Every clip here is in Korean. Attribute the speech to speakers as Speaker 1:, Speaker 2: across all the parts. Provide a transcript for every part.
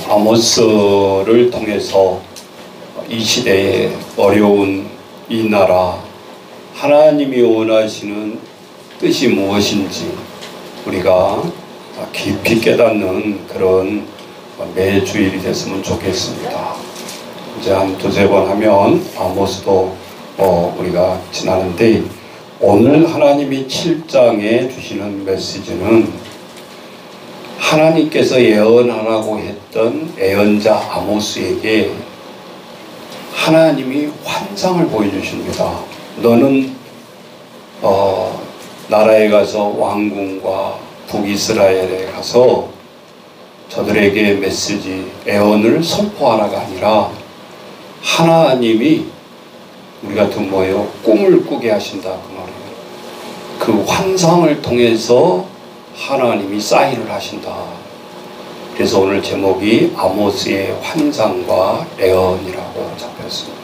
Speaker 1: 아모스를 통해서 이 시대의 어려운 이 나라, 하나님이 원하시는 뜻이 무엇인지 우리가 깊이 깨닫는 그런 매주일이 됐으면 좋겠습니다. 이제 한 두세 번 하면 아모스도 우리가 지나는데, 오늘 하나님이 7장에 주시는 메시지는 하나님께서 예언하라고 했던 예언자 아모스에게 하나님이 환상을 보여주십니다. 너는 나라에 가서 왕궁과 북이스라엘에 가서 저들에게 메시지, 예언을 선포하라가 아니라 하나님이 우리 같은 뭐예요? 꿈을 꾸게 하신다 그 말이에요. 그 환상을 통해서 하나님이 사인을 하신다. 그래서 오늘 제목이 아모스의 환상과 예언이라고 잡혔습니다.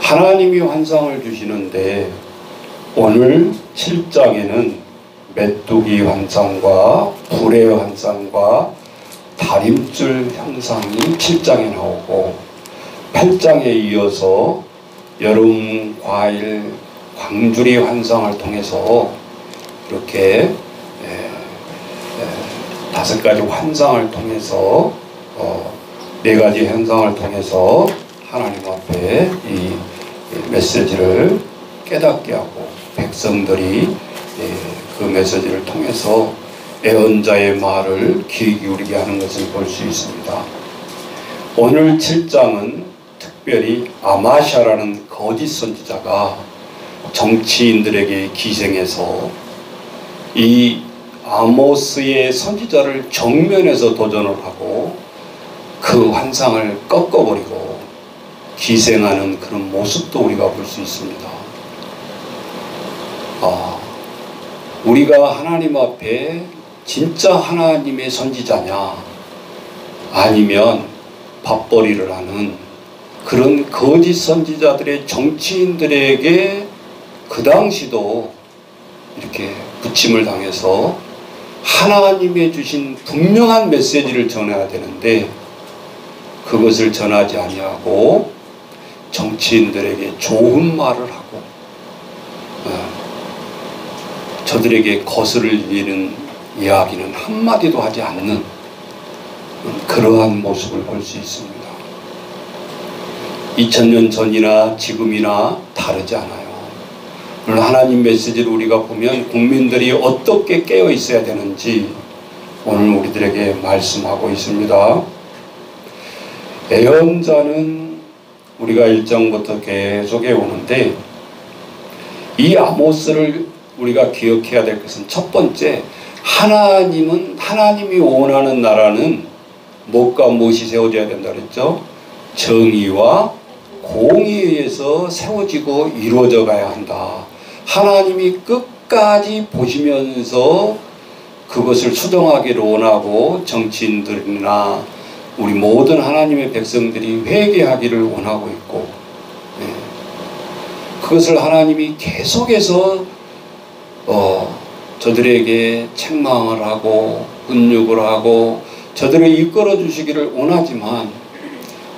Speaker 1: 하나님이 환상을 주시는데 오늘 7장에는 메뚜기 환상과 불의 환상과 다림줄 형상이 7장에 나오고, 8장에 이어서 여름 과일 광주리 환상을 통해서 이렇게 5가지 환상을 통해서 4가지 현상을 통해서 하나님 앞에 이 메시지를 깨닫게 하고 백성들이 그 메시지를 통해서 예언자의 말을 귀 기울이게 하는 것을 볼 수 있습니다. 오늘 7장은 특별히 아마샤라는 거짓 선지자가 정치인들에게 기생해서 이 아모스의 선지자를 정면에서 도전을 하고 그 환상을 꺾어버리고 기생하는 그런 모습도 우리가 볼 수 있습니다. 우리가 하나님 앞에 진짜 하나님의 선지자냐, 아니면 밥벌이를 하는 그런 거짓 선지자들의 정치인들에게 그 당시도 이렇게 부침을 당해서 하나님의 주신 분명한 메시지를 전해야 되는데 그것을 전하지 아니하고 정치인들에게 좋은 말을 하고 저들에게 거스르는 이야기는 한마디도 하지 않는 그러한 모습을 볼 수 있습니다. 2000년 전이나 지금이나 다르지 않아요. 오늘 하나님 메시지를 우리가 보면 국민들이 어떻게 깨어 있어야 되는지 오늘 우리들에게 말씀하고 있습니다. 예언자는 우리가 1장부터 계속 해오는데, 이 아모스를 우리가 기억해야 될 것은 첫 번째, 하나님이 원하는 나라는 무엇과 무엇이 세워져야 된다 그랬죠? 정의와 공의에 의해서 세워지고 이루어져 가야 한다. 하나님이 끝까지 보시면서 그것을 수정하기를 원하고 정치인들이나 우리 모든 하나님의 백성들이 회개하기를 원하고 있고, 그것을 하나님이 계속해서 저들에게 책망을 하고 훈육을 하고 저들을 이끌어 주시기를 원하지만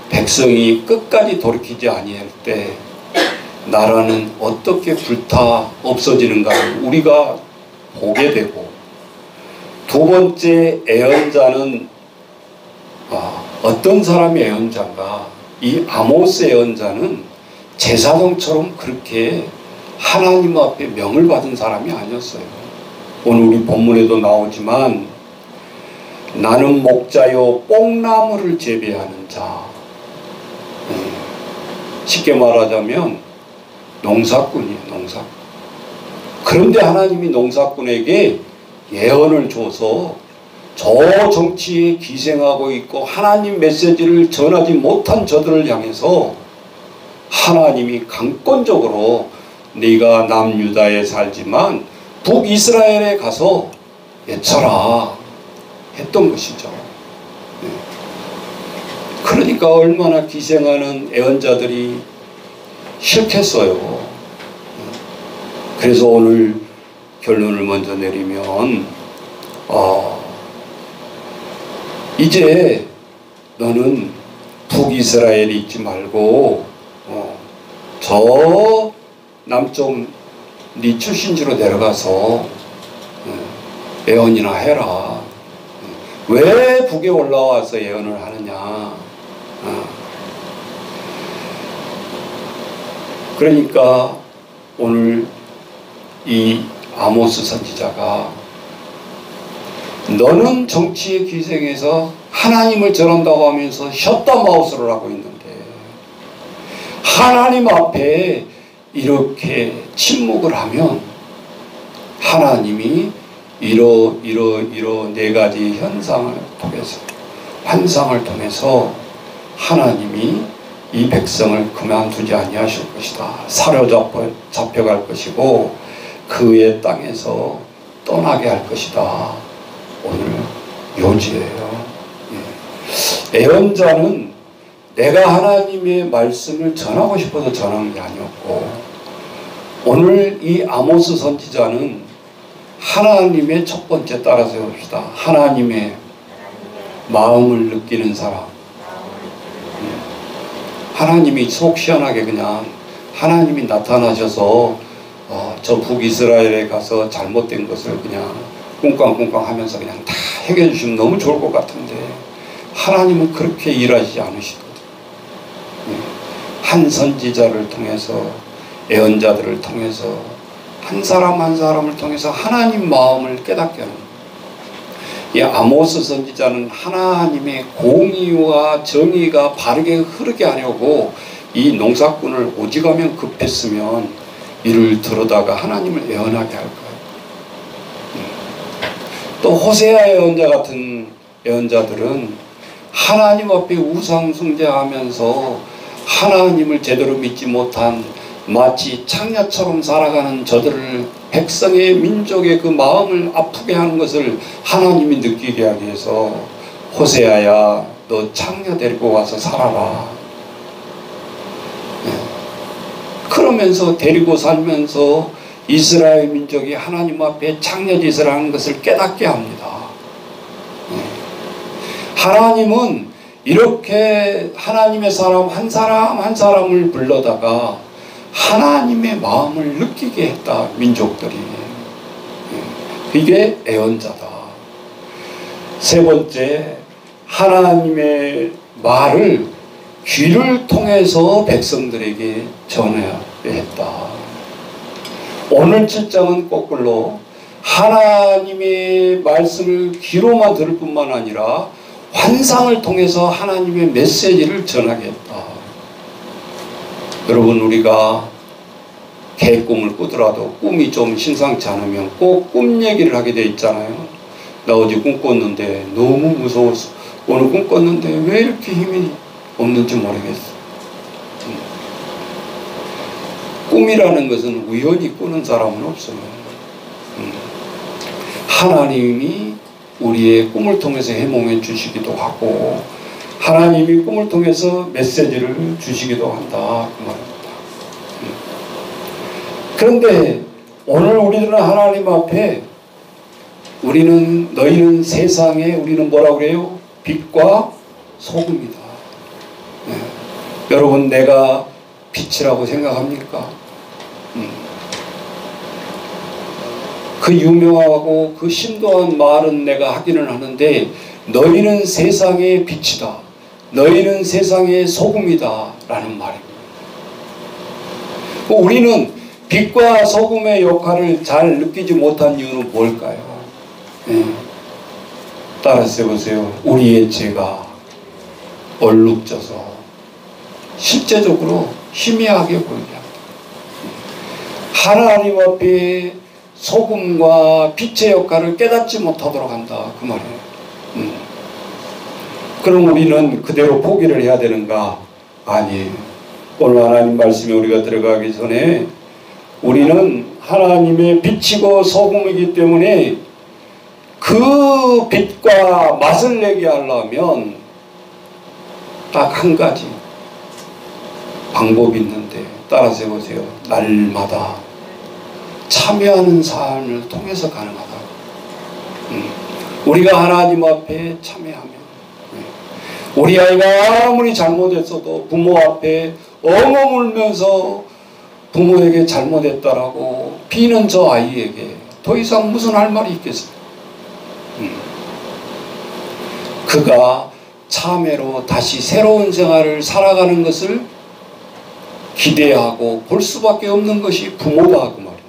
Speaker 1: 백성이 끝까지 돌이키지 아니할 때 나라는 어떻게 불타 없어지는가를 우리가 보게 되고, 두 번째 예언자는 어떤 사람이 예언자인가? 이 아모스 예언자는 제사장처럼 그렇게 하나님 앞에 명을 받은 사람이 아니었어요. 오늘 우리 본문에도 나오지만 나는 목자요 뽕나무를 재배하는 자, 쉽게 말하자면 농사꾼이에요. 농사꾼. 그런데 하나님이 농사꾼에게 예언을 줘서 저 정치에 기생하고 있고 하나님 메시지를 전하지 못한 저들을 향해서 하나님이 강권적으로 네가 남유다에 살지만 북이스라엘에 가서 외쳐라 했던 것이죠. 그러니까 얼마나 기생하는 예언자들이 싫겠어요. 그래서 오늘 결론을 먼저 내리면 이제 너는 북이스라엘에 있지 말고 저 남쪽 네 출신지로 내려가서 예언이나 해라. 왜 북에 올라와서 예언을 하느냐. 그러니까 오늘 이 아모스 선지자가 너는 정치의 기생에서 하나님을 전한다고 하면서 셧다마우스를 하고 있는데 하나님 앞에 이렇게 침묵을 하면 하나님이 이러 네 가지 현상을 통해서 환상을 통해서 하나님이 이 백성을 그만두지 아니하실 것이다. 사로잡혀갈 것이고 그의 땅에서 떠나게 할 것이다. 오늘 요지예요. 예언자는 내가 하나님의 말씀을 전하고 싶어서 전하는 게 아니었고 오늘 이 아모스 선지자는 하나님의 첫 번째 따라서 해봅시다. 하나님의 마음을 느끼는 사람. 하나님이 속 시원하게 그냥 하나님이 나타나셔서 저 북이스라엘에 가서 잘못된 것을 그냥 꿍꽝꿍꽝 하면서 그냥 다 해결해 주시면 너무 좋을 것 같은데 하나님은 그렇게 일하시지 않으시거든요. 한 선지자를 통해서 예언자들을 통해서 한 사람 한 사람을 통해서 하나님 마음을 깨닫게 하는 거예요. 이 아모스 선지자는 하나님의 공의와 정의가 바르게 흐르게 하려고 이 농사꾼을 오직하면 급했으면 이를 들어다가 하나님을 예언하게 할 거예요. 또 호세아 예언자 같은 예언자들은 하나님 앞에 우상 숭배하면서 하나님을 제대로 믿지 못한 마치 창녀처럼 살아가는 저들을 백성의 민족의 그 마음을 아프게 하는 것을 하나님이 느끼게 하기 위해서 호세아야 너 창녀 데리고 와서 살아라. 그러면서 데리고 살면서 이스라엘 민족이 하나님 앞에 창녀짓을 하는 것을 깨닫게 합니다. 하나님은 이렇게 하나님의 사람 한 사람을 불러다가 하나님의 마음을 느끼게 했다. 민족들이. 이게 예언자다. 세 번째, 하나님의 말을 귀를 통해서 백성들에게 전해야 했다. 오늘 7장은 거꾸로 하나님의 말씀을 귀로만 들을 뿐만 아니라 환상을 통해서 하나님의 메시지를 전하게 했다. 여러분, 우리가 개꿈을 꾸더라도 꿈이 좀 심상치 않으면 꼭 꿈 얘기를 하게 돼 있잖아요. 나 어제 꿈 꿨는데 너무 무서웠어. 오늘 꿈 꿨는데 왜 이렇게 힘이 없는지 모르겠어. 꿈이라는 것은 우연히 꾸는 사람은 없어요. 하나님이 우리의 꿈을 통해서 해몽해 주시기도 하고 하나님이 꿈을 통해서 메시지를 주시기도 한다. 그 말입니다. 그런데 오늘 우리들은 하나님 앞에 너희는 세상에 우리는 뭐라고 그래요? 빛과 소금이다. 여러분, 내가 빛이라고 생각합니까? 그 유명하고 그 심도한 말은 내가 하기는 하는데 너희는 세상의 빛이다. 너희는 세상의 소금이다. 라는 말입니다. 우리는 빛과 소금의 역할을 잘 느끼지 못한 이유는 뭘까요? 따라서 해보세요. 우리의 죄가 얼룩져서 실제적으로 희미하게 보이게 합니다. 하나님 앞에 소금과 빛의 역할을 깨닫지 못하도록 한다. 그 말이에요. 그럼 우리는 그대로 포기를 해야 되는가? 아니에요. 오늘 하나님 말씀에 우리가 들어가기 전에 우리는 하나님의 빛이고 소금이기 때문에 그 빛과 맛을 내게 하려면 딱 한 가지 방법이 있는데 따라서 해보세요. 날마다 참여하는 삶을 통해서 가능하다. 우리가 하나님 앞에 참여하면 우리 아이가 아무리 잘못했어도 부모 앞에 엉엉 울면서 부모에게 잘못했다라고 비는 저 아이에게 더 이상 무슨 할 말이 있겠어요? 그가 참회로 다시 새로운 생활을 살아가는 것을 기대하고 볼 수밖에 없는 것이 부모다 그 말이에요.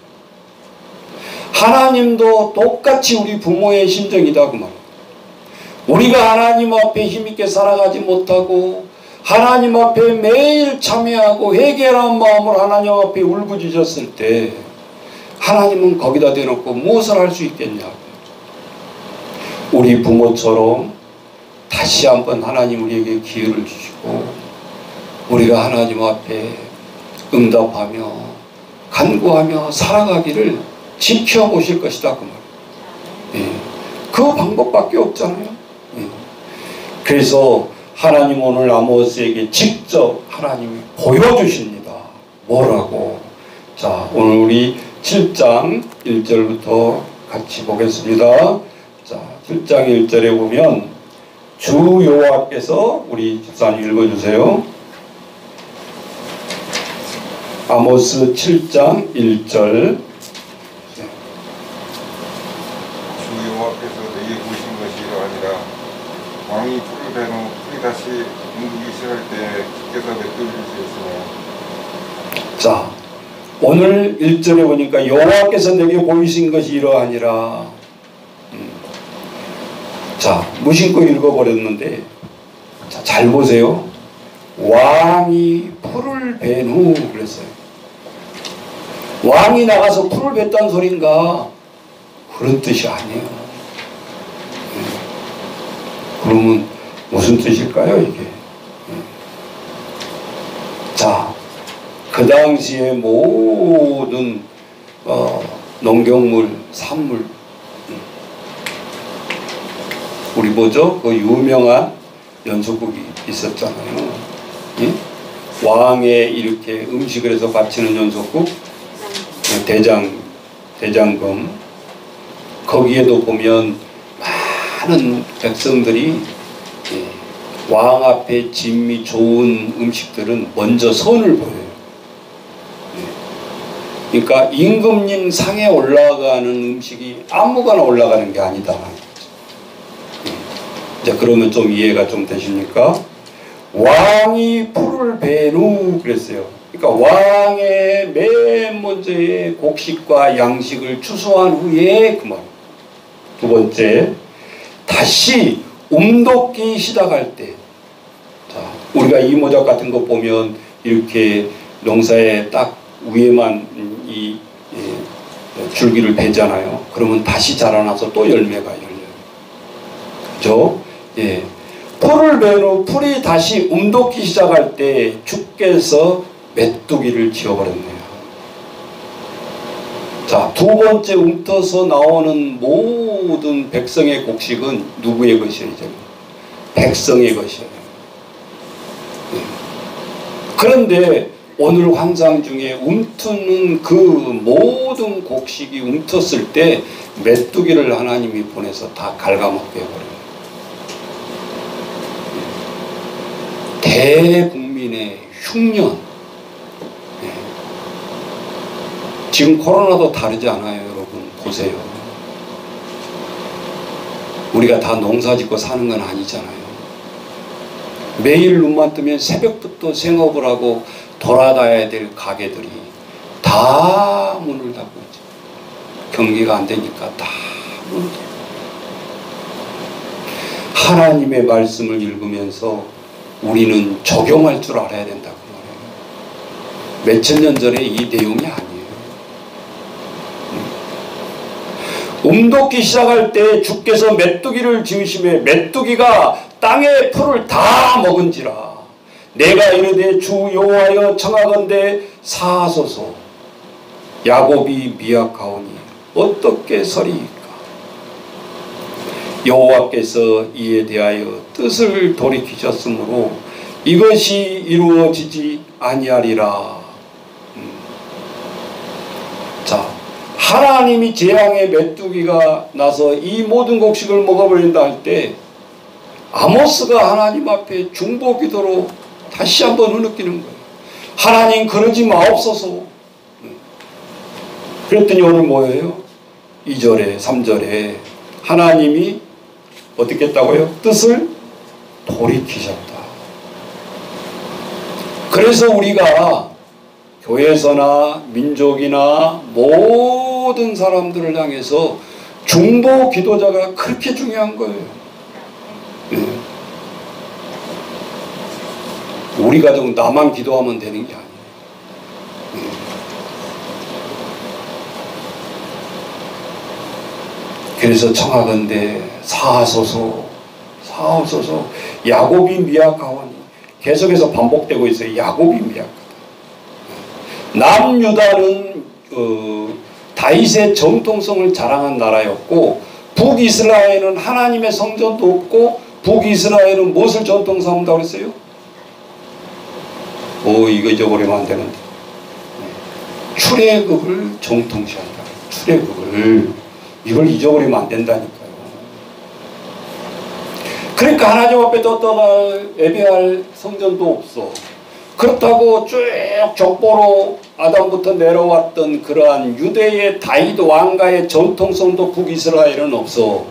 Speaker 1: 하나님도 똑같이 우리 부모의 심정이다 그 말이에요. 우리가 하나님 앞에 힘있게 살아가지 못하고 하나님 앞에 매일 참회하고 회개하는 마음으로 하나님 앞에 울부짖었을 때 하나님은 거기다 대놓고 무엇을 할 수 있겠냐. 우리 부모처럼 다시 한번 하나님 우리에게 기회를 주시고 우리가 하나님 앞에 응답하며 간구하며 살아가기를 지켜보실 것이다 그 말이에요. 그 방법밖에 없잖아요. 그래서 하나님 오늘 아모스에게 직접 하나님이 보여주십니다. 뭐라고? 자, 오늘 우리 7장 1절부터 같이 보겠습니다. 자, 7장 1절에 보면 주 여호와께서, 우리 집사님 읽어주세요. 아모스 7장 1절.
Speaker 2: 주 여호와께서 내게 보이신 것이 이러하니라. 왕이 풀을 베는 풀이 다시 움직이기 시작할 때 주께서 메뚜기를 지으시네.
Speaker 1: 자, 오늘 1절에 보니까 여호와께서 내게 보이신 것이 이러하니라. 자, 무심코 읽어버렸는데, 자, 잘 보세요. 왕이 풀을 벤 후 그랬어요. 왕이 나가서 풀을 뱉단 소린가? 그런 뜻이 아니에요. 그러면 무슨 뜻일까요 이게? 자, 그 당시에 모든 농경물, 산물, 우리 뭐죠? 그 유명한 연소국이 있었잖아요. 예? 왕에 이렇게 음식을 해서 바치는 연소국, 대장금. 거기에도 보면 많은 백성들이 왕 앞에 진미 좋은 음식들은 먼저 선을 보여요. 그러니까 임금님 상에 올라가는 음식이 아무거나 올라가는 게 아니다. 자, 그러면 좀 이해가 좀 되십니까? 왕이 풀을 벤 후 그랬어요. 그러니까 왕의 맨 먼저의 곡식과 양식을 추수한 후에 그 말. 두 번째, 다시 움돋기 시작할 때. 자, 우리가 이 모작 같은 거 보면 이렇게 농사에 딱 위에만 이 줄기를 베잖아요. 그러면 다시 자라나서 또 열매가 열려요. 그죠? 예. 풀을 벤 후 풀이 다시 움돋기 시작할 때 주께서 메뚜기를 지어버렸네요. 자, 두 번째 움터서 나오는 모든 백성의 곡식은 누구의 것이에요? 이제? 백성의 것이에요. 예. 그런데 오늘 환상 중에 움트는 그 모든 곡식이 움텄을 때 메뚜기를 하나님이 보내서 다 갉아먹게 해버려요. 대국민의 흉년. 지금 코로나도 다르지 않아요, 여러분. 보세요. 우리가 다 농사 짓고 사는 건 아니잖아요. 매일 눈만 뜨면 새벽부터 생업을 하고 돌아다녀야 될 가게들이 다 문을 닫고 있죠. 경기가 안 되니까 다 문을 닫고. 하나님의 말씀을 읽으면서 우리는 적용할 줄 알아야 된다고 말해요. 몇천 년 전에 이 내용이 아니에요. 움돋기 시작할 때 주께서 메뚜기를 지으심에 메뚜기가 땅의 풀을 다 먹은지라. 내가 이르되 주 여호와여 청하건대 사하소서. 야곱이 미약하오니 어떻게 서리이까. 여호와께서 이에 대하여 뜻을 돌이키셨으므로 이것이 이루어지지 아니하리라. 자, 하나님이 재앙의 메뚜기가 나서 이 모든 곡식을 먹어버린다 할 때 아모스가 하나님 앞에 중보기도로 다시 한번 흐느끼는 거예요. 하나님 그러지 마옵소서. 그랬더니 오늘 뭐예요? 2절에 3절에 하나님이 어떻게 했다고요? 뜻을 돌이키셨다. 그래서 우리가 교회에서나 민족이나 모든 사람들을 향해서 중보 기도자가 그렇게 중요한 거예요. 네. 우리 가족 나만 기도하면 되는 게 아니에요. 네. 그래서 청하건대 사하소서 사하소서. 야곱이 미약하오니 계속해서 반복되고 있어요. 야곱이 미약하다. 남유다는 다윗의 정통성을 자랑한 나라였고, 북이스라엘은 하나님의 성전도 없고, 북이스라엘은 무엇을 전통삼는다고 그랬어요? 이거 잊어버리면 안 되는데, 출애굽을 정통시한다. 출애굽을, 이걸 잊어버리면 안 된다니까요. 그러니까 하나님 앞에 떴다가 예배할 성전도 없어. 그렇다고 쭉 족보로 아담부터 내려왔던 그러한 유대의 다윗 왕가의 전통성도 북이스라엘은 없어.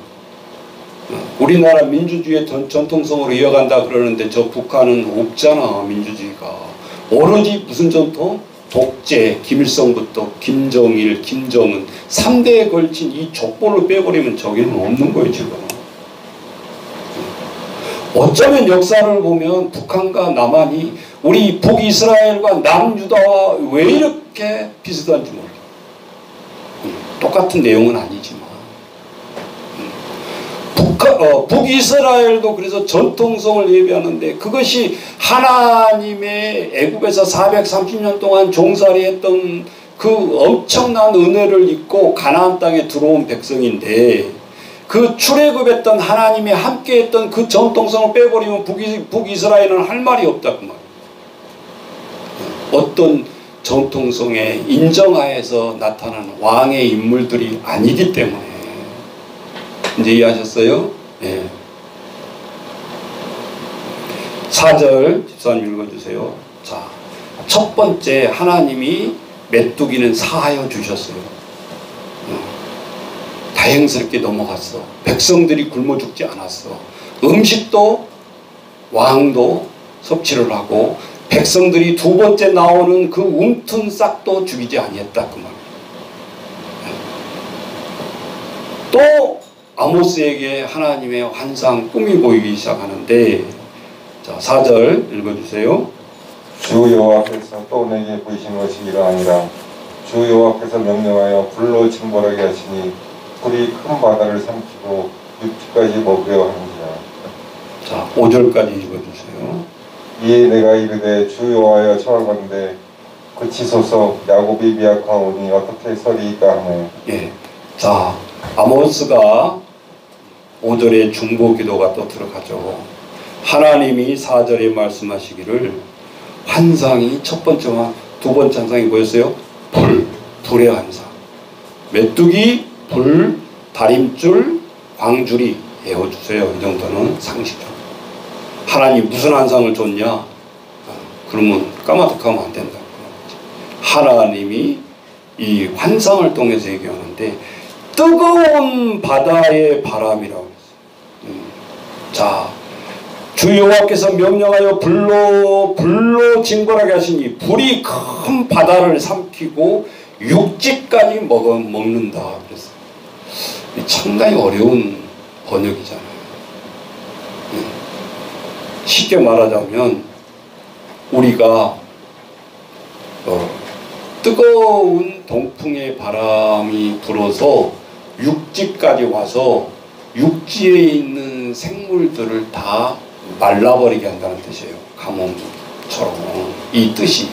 Speaker 1: 우리나라 민주주의의 전통성으로 이어간다 그러는데 저 북한은 없잖아. 민주주의가 오로지 무슨 전통? 독재, 김일성부터 김정일, 김정은 3대에 걸친 이 족보를 빼버리면 저기는 없는 거예요. 지금 어쩌면 역사를 보면 북한과 남한이 우리 북이스라엘과 남유다와 왜 이렇게 비슷한지 모르겠어요. 똑같은 내용은 아니지만 북이스라엘도 그래서 전통성을 예배하는데, 그것이 하나님의 애굽에서 430년 동안 종살이 했던 그 엄청난 은혜를 입고 가나안 땅에 들어온 백성인데, 그 출애굽했던 하나님이 함께했던 그 전통성을 빼버리면 북이스라엘은 할 말이 없다 그 말이에요. 어떤 전통성에 인정하에서 나타나는 왕의 인물들이 아니기 때문에. 이제 이해하셨어요? 네. 4절 집사님 읽어주세요. 자, 첫 번째 하나님이 메뚜기는 사하여 주셨어요. 다행스럽게 넘어갔어. 백성들이 굶어 죽지 않았어. 음식도 왕도 섭취를 하고, 백성들이 두 번째 나오는 그 움튼 싹도 죽이지 아니했다 그 말이에요. 또 아모스에게 하나님의 환상 꿈이 보이기 시작하는데, 자 4절 읽어주세요.
Speaker 2: 주 여호와께서 또 내게 보이신 것이 이러하니라. 주 여호와께서 명령하여 불로 징벌하게 하시니 불이 큰 바다를 삼키고 육지까지 먹으려 하는지라.
Speaker 1: 자 5절까지 읽어주세요.
Speaker 2: 이에 내가 이르되 주 여호와여 청하건대 그치소서. 야곱이 미약하오니 어떻게 서리이까 하네.
Speaker 1: 예. 자 아모스가 5절에 중보 기도가 또 들어가죠. 하나님이 4절에 말씀하시기를, 환상이 첫 번째와 두 번째 환상이 뭐였어요? 불의 환상. 메뚜기, 불, 다림줄, 광줄이 외워주세요. 이 정도는 상식적으로. 하나님 무슨 환상을 줬냐? 그러면 까마득하면 안 된다. 하나님이 이 환상을 통해서 얘기하는데, 뜨거운 바다의 바람이라고 했어요. 자, 주 여호와께서 명령하여 불로 징벌하게 하시니 불이 큰 바다를 삼키고 육지까지 먹는다 그랬어요. 상당히 어려운 번역이잖아요. 쉽게 말하자면 우리가 뜨거운 동풍의 바람이 불어서 육지까지 와서 육지에 있는 생물들을 다 말라버리게 한다는 뜻이에요. 가뭄처럼. 이 뜻이.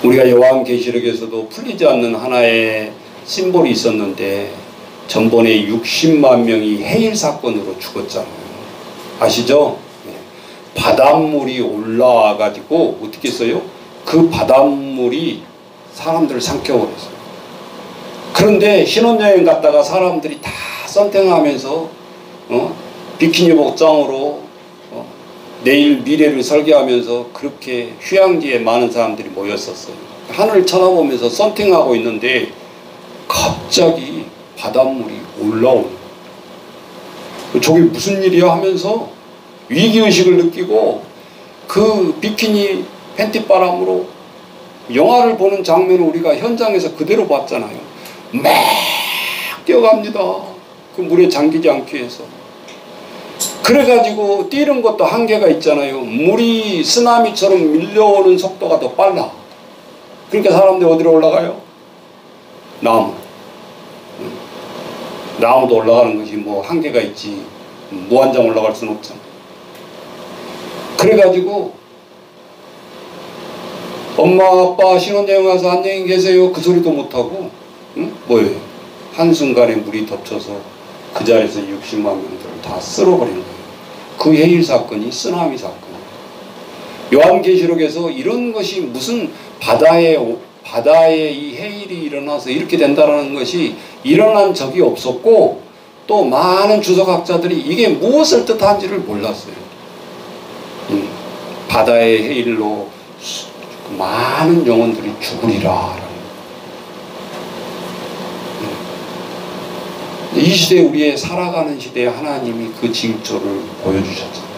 Speaker 1: 우리가 요한계시록에서도 풀리지 않는 하나의 심볼이 있었는데, 전번에 60만 명이 해일 사건으로 죽었잖아요. 아시죠? 바닷물이 올라와 가지고 어떻게 했어요? 그 바닷물이 사람들을 삼켜버렸어요. 그런데 신혼여행 갔다가 사람들이 다 썬팅하면서 비키니 복장으로 내일 미래를 설계하면서 그렇게 휴양지에 많은 사람들이 모였었어요. 하늘을 쳐다보면서 썬팅하고 있는데 갑자기 바닷물이 올라오는, 저게 무슨 일이야 하면서 위기의식을 느끼고 그 비키니 팬티바람으로 영화를 보는 장면을 우리가 현장에서 그대로 봤잖아요. 막 뛰어갑니다. 그 물에 잠기지 않기 위해서. 그래가지고 뛰는 것도 한계가 있잖아요. 물이 쓰나미처럼 밀려오는 속도가 더 빨라. 그러니까 사람들이 어디로 올라가요? 나무도 올라가는 것이 뭐 한계가 있지 무한정 올라갈 수는 없잖아. 그래가지고 엄마 아빠 신혼여행 와서 안녕히 계세요 그 소리도 못하고 뭐예요? 한순간에 물이 덮쳐서 그 자리에서 60만 명들을 다 쓸어버리는 거예요. 그 해일 사건이 쓰나미 사건이에요. 요한계시록에서 이런 것이 무슨 바다에 이 해일이 일어나서 이렇게 된다는 것이 일어난 적이 없었고, 또 많은 주석학자들이 이게 무엇을 뜻하는지를 몰랐어요. 바다의 해일로 많은 영혼들이 죽으리라. 이 시대에 우리의 살아가는 시대에 하나님이 그 징조를 보여주셨잖아요.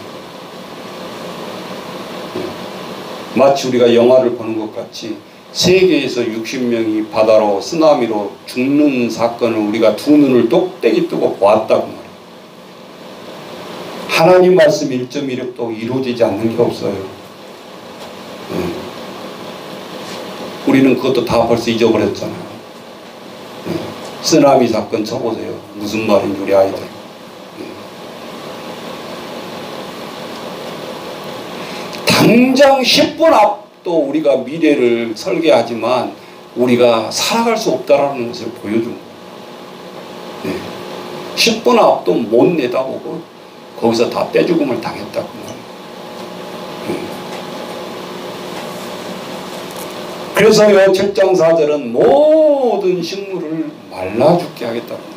Speaker 1: 마치 우리가 영화를 보는 것 같이 세계에서 60명이 바다로 쓰나미로 죽는 사건을 우리가 두 눈을 똑땡이 뜨고 보았다고 말해요. 하나님 말씀 1.1획도 이루어지지 않는 게 없어요. 우리는 그것도 다 벌써 잊어버렸잖아요. 쓰나미 사건 쳐보세요. 무슨 말인지 우리 아이들. 당장 10분 앞도 우리가 미래를 설계하지만 우리가 살아갈 수 없다라는 것을 보여준 거예요. 10분 앞도 못 내다보고 거기서 다 떼죽음을 당했다고 말해요. 그래서요 7장 4절은 모든 식물을 말라 죽게 하겠다고 합니다.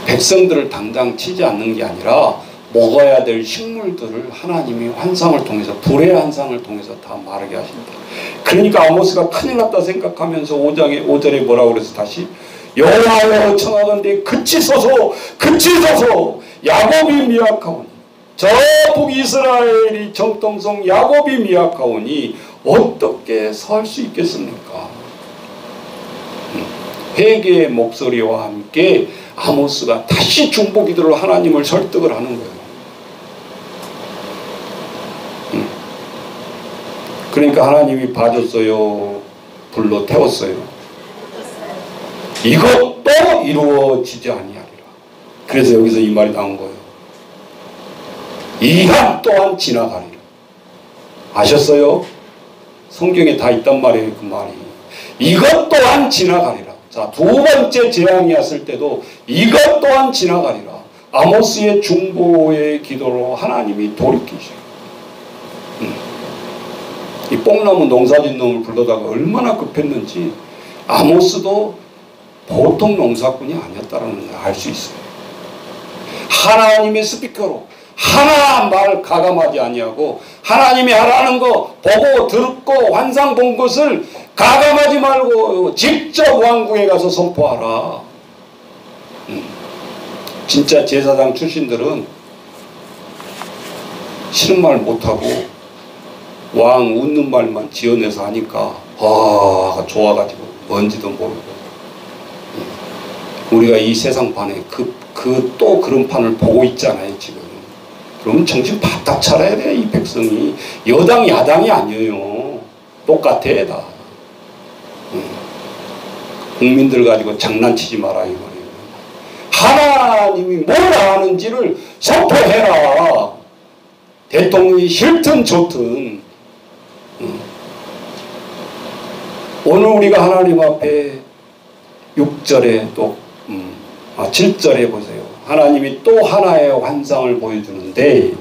Speaker 1: 백성들을 당장 치지 않는 게 아니라 먹어야 될 식물들을 하나님이 환상을 통해서, 불의 환상을 통해서 다 마르게 하신다. 그러니까 아모스가 큰일 났다 생각하면서 5절에 뭐라고 그래서 다시 여호와여 청하건대 그치소서 야곱이 미약하오니 저 북이스라엘이 정통성 야곱이 미약하오니 어떻게 설 수 있겠습니까? 회개의 목소리와 함께 아모스가 다시 중보기도로 하나님을 설득을 하는 거예요. 그러니까 하나님이 봐줬어요? 불로 태웠어요? 이것도 이루어지지 아니하리라. 그래서 여기서 이 말이 나온 거예요. 이함 또한 지나가리라. 아셨어요? 성경에 다 있단 말이에요. 그 말이. 이것 또한 지나가리라. 자, 두 번째 재앙이 왔을 때도 이것 또한 지나가리라. 아모스의 중보의 기도로 하나님이 돌이키셔요. 이 뽕나무 농사진 놈을 불러다가 얼마나 급했는지 아모스도 보통 농사꾼이 아니었다는 걸 알 수 있어요. 하나님의 스피커로 하나 말 가감하지 아니하고 하나님이 하라는 거 보고 듣고 환상 본 것을 가감하지 말고 직접 왕궁에 가서 선포하라. 진짜 제사장 출신들은 싫은 말 못하고 왕 웃는 말만 지어내서 하니까 좋아가지고 뭔지도 모르고. 우리가 이 세상판에 또 그런 판을 보고 있잖아요 지금. 그럼 정신 바짝 차려야 돼. 이 백성이 여당 야당이 아니에요. 똑같아 다. 국민들 가지고 장난치지 마라 이 말이에요. 하나님이 뭘 하는지를 선포해라. 대통령이 싫든 좋든. 오늘 우리가 하나님 앞에 6절에 또 7절에 보세요. 하나님이 또 하나의 환상을 보여주는데,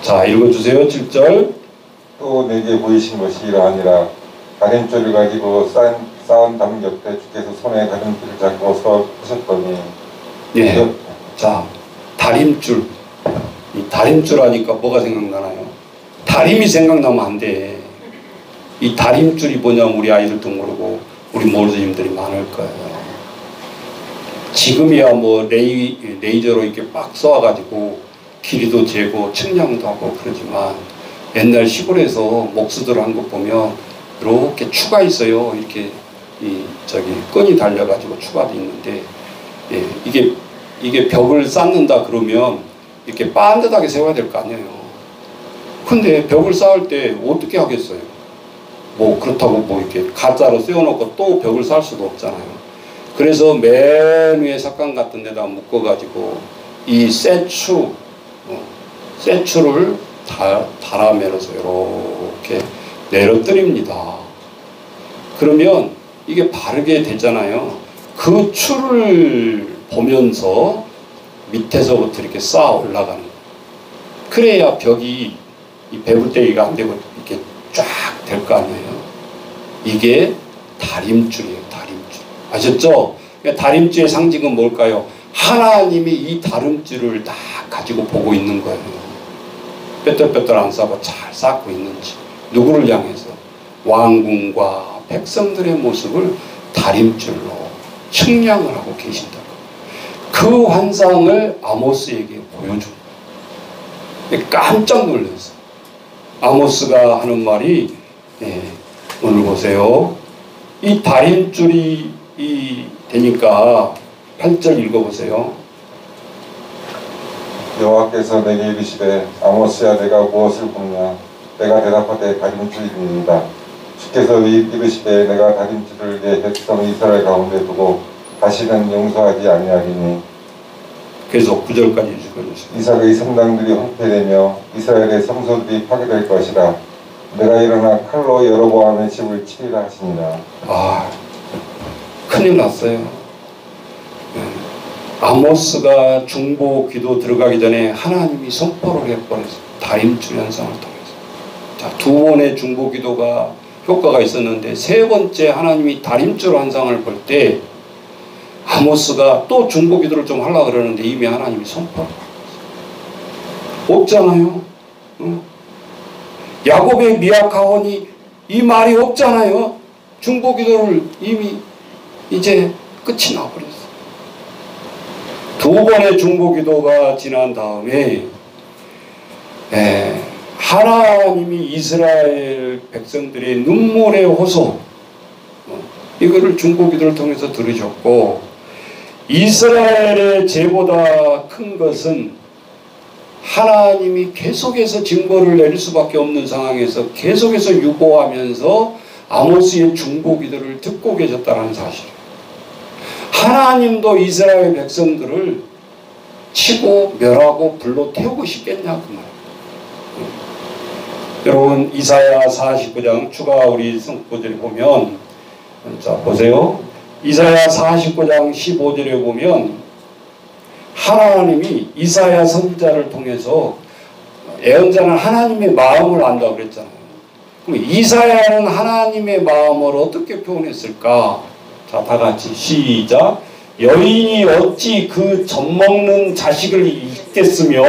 Speaker 1: 자 읽어주세요. 7절.
Speaker 2: 또 내게 보이신 것이 이러하니라. 가림줄을 가지고 쌓은 담 곁에 주께서 손에 가림줄을 잡고 서셨더니
Speaker 1: 예. 자, 다림줄. 이 다림줄 하니까 뭐가 생각나나요? 다림이 생각나면 안 돼. 이 다림줄이 뭐냐면 우리 아이들도 모르고 우리 모르님들이 많을 거예요. 지금이야 뭐 레이저로 이렇게 빡 쏘아가지고 길이도 재고 측량도 하고 그러지만 옛날 시골에서 목수들 한 거 보면 이렇게 추가 있어요. 이렇게 끈이 달려가지고 추가도 있는데, 예, 이게 벽을 쌓는다 그러면 이렇게 반듯하게 세워야 될 거 아니에요. 근데 벽을 쌓을 때 어떻게 하겠어요? 뭐 그렇다고 뭐 이렇게 가짜로 세워놓고 또 벽을 쌓을 수도 없잖아요. 그래서 맨 위에 삭강 같은 데다 묶어가지고 이 쇠추를 달아매려서 이렇게 내려뜨립니다. 그러면 이게 바르게 되잖아요. 그 추를 보면서 밑에서부터 이렇게 쌓아 올라가는 거예요. 그래야 벽이 이 배불떼기가 안 되고 이렇게 쫙 될 거 아니에요. 이게 다림줄이에요. 다림줄. 아셨죠? 그러니까 다림줄의 상징은 뭘까요? 하나님이 이 다림줄을 다 가지고 보고 있는 거예요. 뼈떨뼈떨 안 싸고 잘 쌓고 있는지. 누구를 향해서? 왕궁과 백성들의 모습을 다림줄로 측량을 하고 계신다. 그 환상을 아모스에게 보여준 거예요. 깜짝 놀랐어요. 아모스가 하는 말이, 오늘 보세요. 이 다림줄이 되니까 8절 읽어보세요.
Speaker 2: 여호와께서 내게 이르시되 아모스야 내가 무엇을 보느냐. 내가 대답하되 다림줄이니이다. 주께서 이르시되 내가 다림줄을 내 백성 이스라엘 가운데 두고 다시는 용서하지 아니하리니.
Speaker 1: 계속 9절까지 읽어주세요.
Speaker 2: 이삭의 성당들이 황폐되며 이스라엘의 성소들이 파괴될 것이라. 내가 일어나 칼로 여로보암의 집을 치리라 하시니라.
Speaker 1: 아, 큰일 났어요. 아모스가 중보 기도 들어가기 전에 하나님이 선포를 해버렸어요. 다림줄 현상을 통해서. 자, 2번의 중보 기도가 효과가 있었는데 3번째 하나님이 다림줄 환상을 볼 때 아모스가 또 중보 기도를 좀 하려고 그러는데 이미 하나님이 선포를 했어요. 없잖아요. 야곱의 미약하오니 이 말이 없잖아요. 중보 기도를 이미 이제 끝이 나버렸어요. 2번의 중보 기도가 지난 다음에 하나님이 이스라엘 백성들의 눈물의 호소 이거를 중보 기도를 통해서 들으셨고, 이스라엘의 죄보다 큰 것은 하나님이 계속해서 징벌을 내릴 수밖에 없는 상황에서 계속해서 유보하면서 아모스의 중보 기도를 듣고 계셨다는 사실이에요. 하나님도 이스라엘 백성들을 치고 멸하고 불로 태우고 싶겠냐 그 말이에요. 여러분 이사야 49장 추가 우리 성구절에 보면, 자 보세요. 이사야 49장 15절에 보면 하나님이 이사야 선지자를 통해서 예언자는 하나님의 마음을 안다고 그랬잖아요. 그럼 이사야는 하나님의 마음을 어떻게 표현했을까? 자, 다 같이 시작. 여인이 어찌 그 젖먹는 자식을 잊겠으며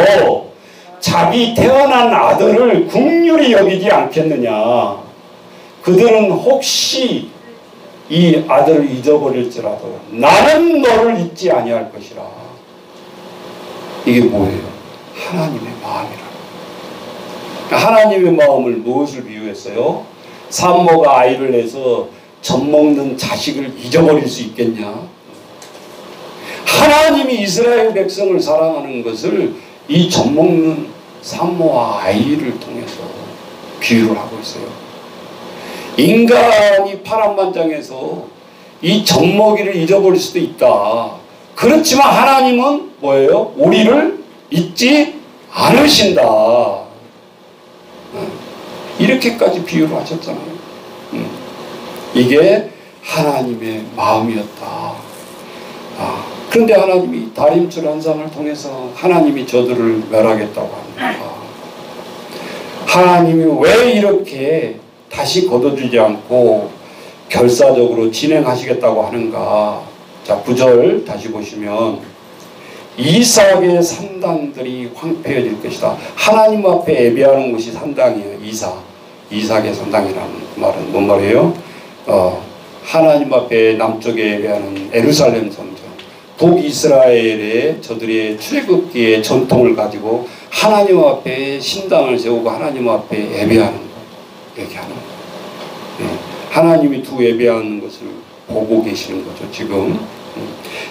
Speaker 1: 자기 태어난 아들을 긍휼히 여기지 않겠느냐. 그들은 혹시 이 아들을 잊어버릴지라도 나는 너를 잊지 아니할 것이라. 이게 뭐예요? 하나님의 마음이라. 하나님의 마음을 무엇을 비유했어요? 산모가 아이를 내서 젖먹는 자식을 잊어버릴 수 있겠냐? 하나님이 이스라엘 백성을 사랑하는 것을 이 젖먹는 산모와 아이를 통해서 비유를 하고 있어요. 인간이 파란만장해서 이 젖먹이를 잊어버릴 수도 있다. 그렇지만 하나님은 뭐예요? 우리를 잊지 않으신다. 이렇게까지 비유를 하셨잖아요. 이게 하나님의 마음이었다. 그런데 하나님이 다림줄 환상을 통해서 하나님이 저들을 멸하겠다고 합니다. 하나님이 왜 이렇게 다시 거둬주지 않고 결사적으로 진행하시겠다고 하는가? 자, 9절 다시 보시면 이삭의 산당들이 황폐해질 것이다. 하나님 앞에 예배하는 곳이 산당이에요. 이삭의 산당이라는 말은 뭔 말이에요? 하나님 앞에 남쪽에 예배하는 에루살렘 성전, 북이스라엘의 저들의 출애굽기의 전통을 가지고 하나님 앞에 신당을 세우고 하나님 앞에 예배하는 것, 얘기하는 것. 하나님이 두 예배하는 것을 보고 계시는 거죠, 지금.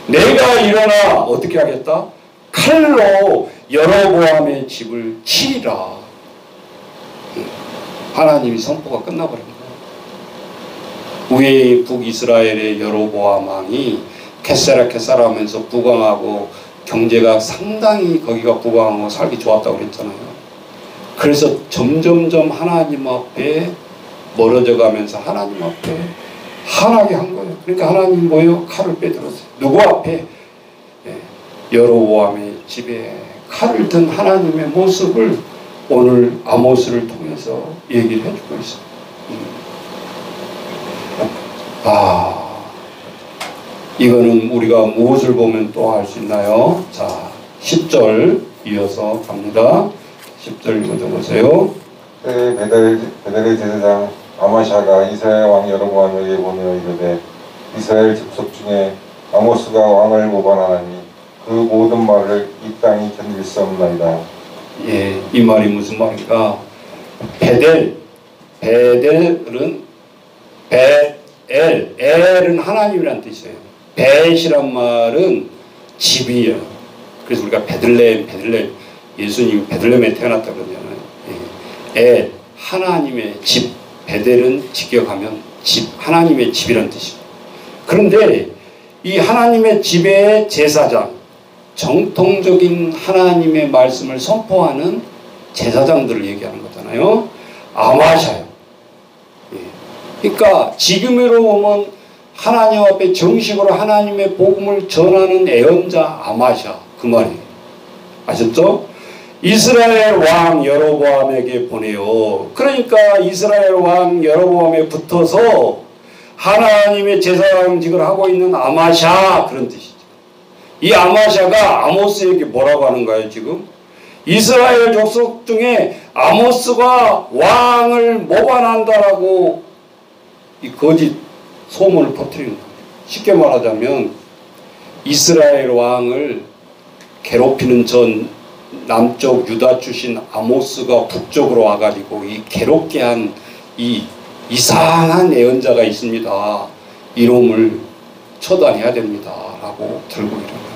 Speaker 1: 내가 일어나 어떻게 하겠다? 칼로 여로보암의 집을 치리라. 하나님이 선포가 끝나버린 거예요. 위에 북이스라엘의 여로보암 왕이 캐세라 하면서 부강하고 경제가 상당히 거기가 부강하고 살기 좋았다고 그랬잖아요. 그래서 점점점 하나님 앞에 멀어져 가면서 하나님 앞에 한하게 한 거예요. 그러니까 하나님 뭐예요? 칼을 빼들었어요. 누구 앞에? 여로보암의 집에 칼을 든 하나님의 모습을 오늘 아모스를 통해서 얘기를 해주고 있어요. 이거는 우리가 무엇을 보면 또 알 수 있나요? 자, 10절 이어서 갑니다. 10절 읽어보세요.
Speaker 2: 베델의 제사장 아마샤가 이스라엘 왕 여로보암에게 보내어 이르되 이스라엘 족속 중에 아모스가 왕을 모반하나니 그 모든 말을 이 땅이 견딜 수 없나이다.
Speaker 1: 예, 이 말이 무슨 말인가? 베델은 엘은 하나님이란 뜻이에요. 벳이란 말은 집이에요. 그래서 우리가 베들레헴 예수님이 베들레헴에 태어났다고 그러잖아요. 엘 하나님의 집, 베델은 직역하면 집, 하나님의 집이란 뜻이에요. 그런데 이 하나님의 집의 제사장, 정통적인 하나님의 말씀을 선포하는 제사장들을 얘기하는 거잖아요. 아마샤요. 그러니까 지금으로 보면 하나님 앞에 정식으로 하나님의 복음을 전하는 애언자 아마샤, 그 말이에요. 아셨죠? 이스라엘 왕 여로보암에게 보내요. 그러니까 이스라엘 왕 여로보암에 붙어서 하나님의 제사장직을 하고 있는 아마샤, 그런 뜻이죠. 이 아마샤가 아모스에게 뭐라고 하는가요, 지금? 이스라엘 족속 중에 아모스가 왕을 모반한다라고 이 거짓 소문을 퍼뜨리는 거예요. 쉽게 말하자면 이스라엘 왕을 괴롭히는 전 남쪽 유다 출신 아모스가 북쪽으로 와가지고 이 괴롭게 한 이 이상한 예언자가 있습니다. 이놈을 처단해야 됩니다. 라고 들고 일어나요.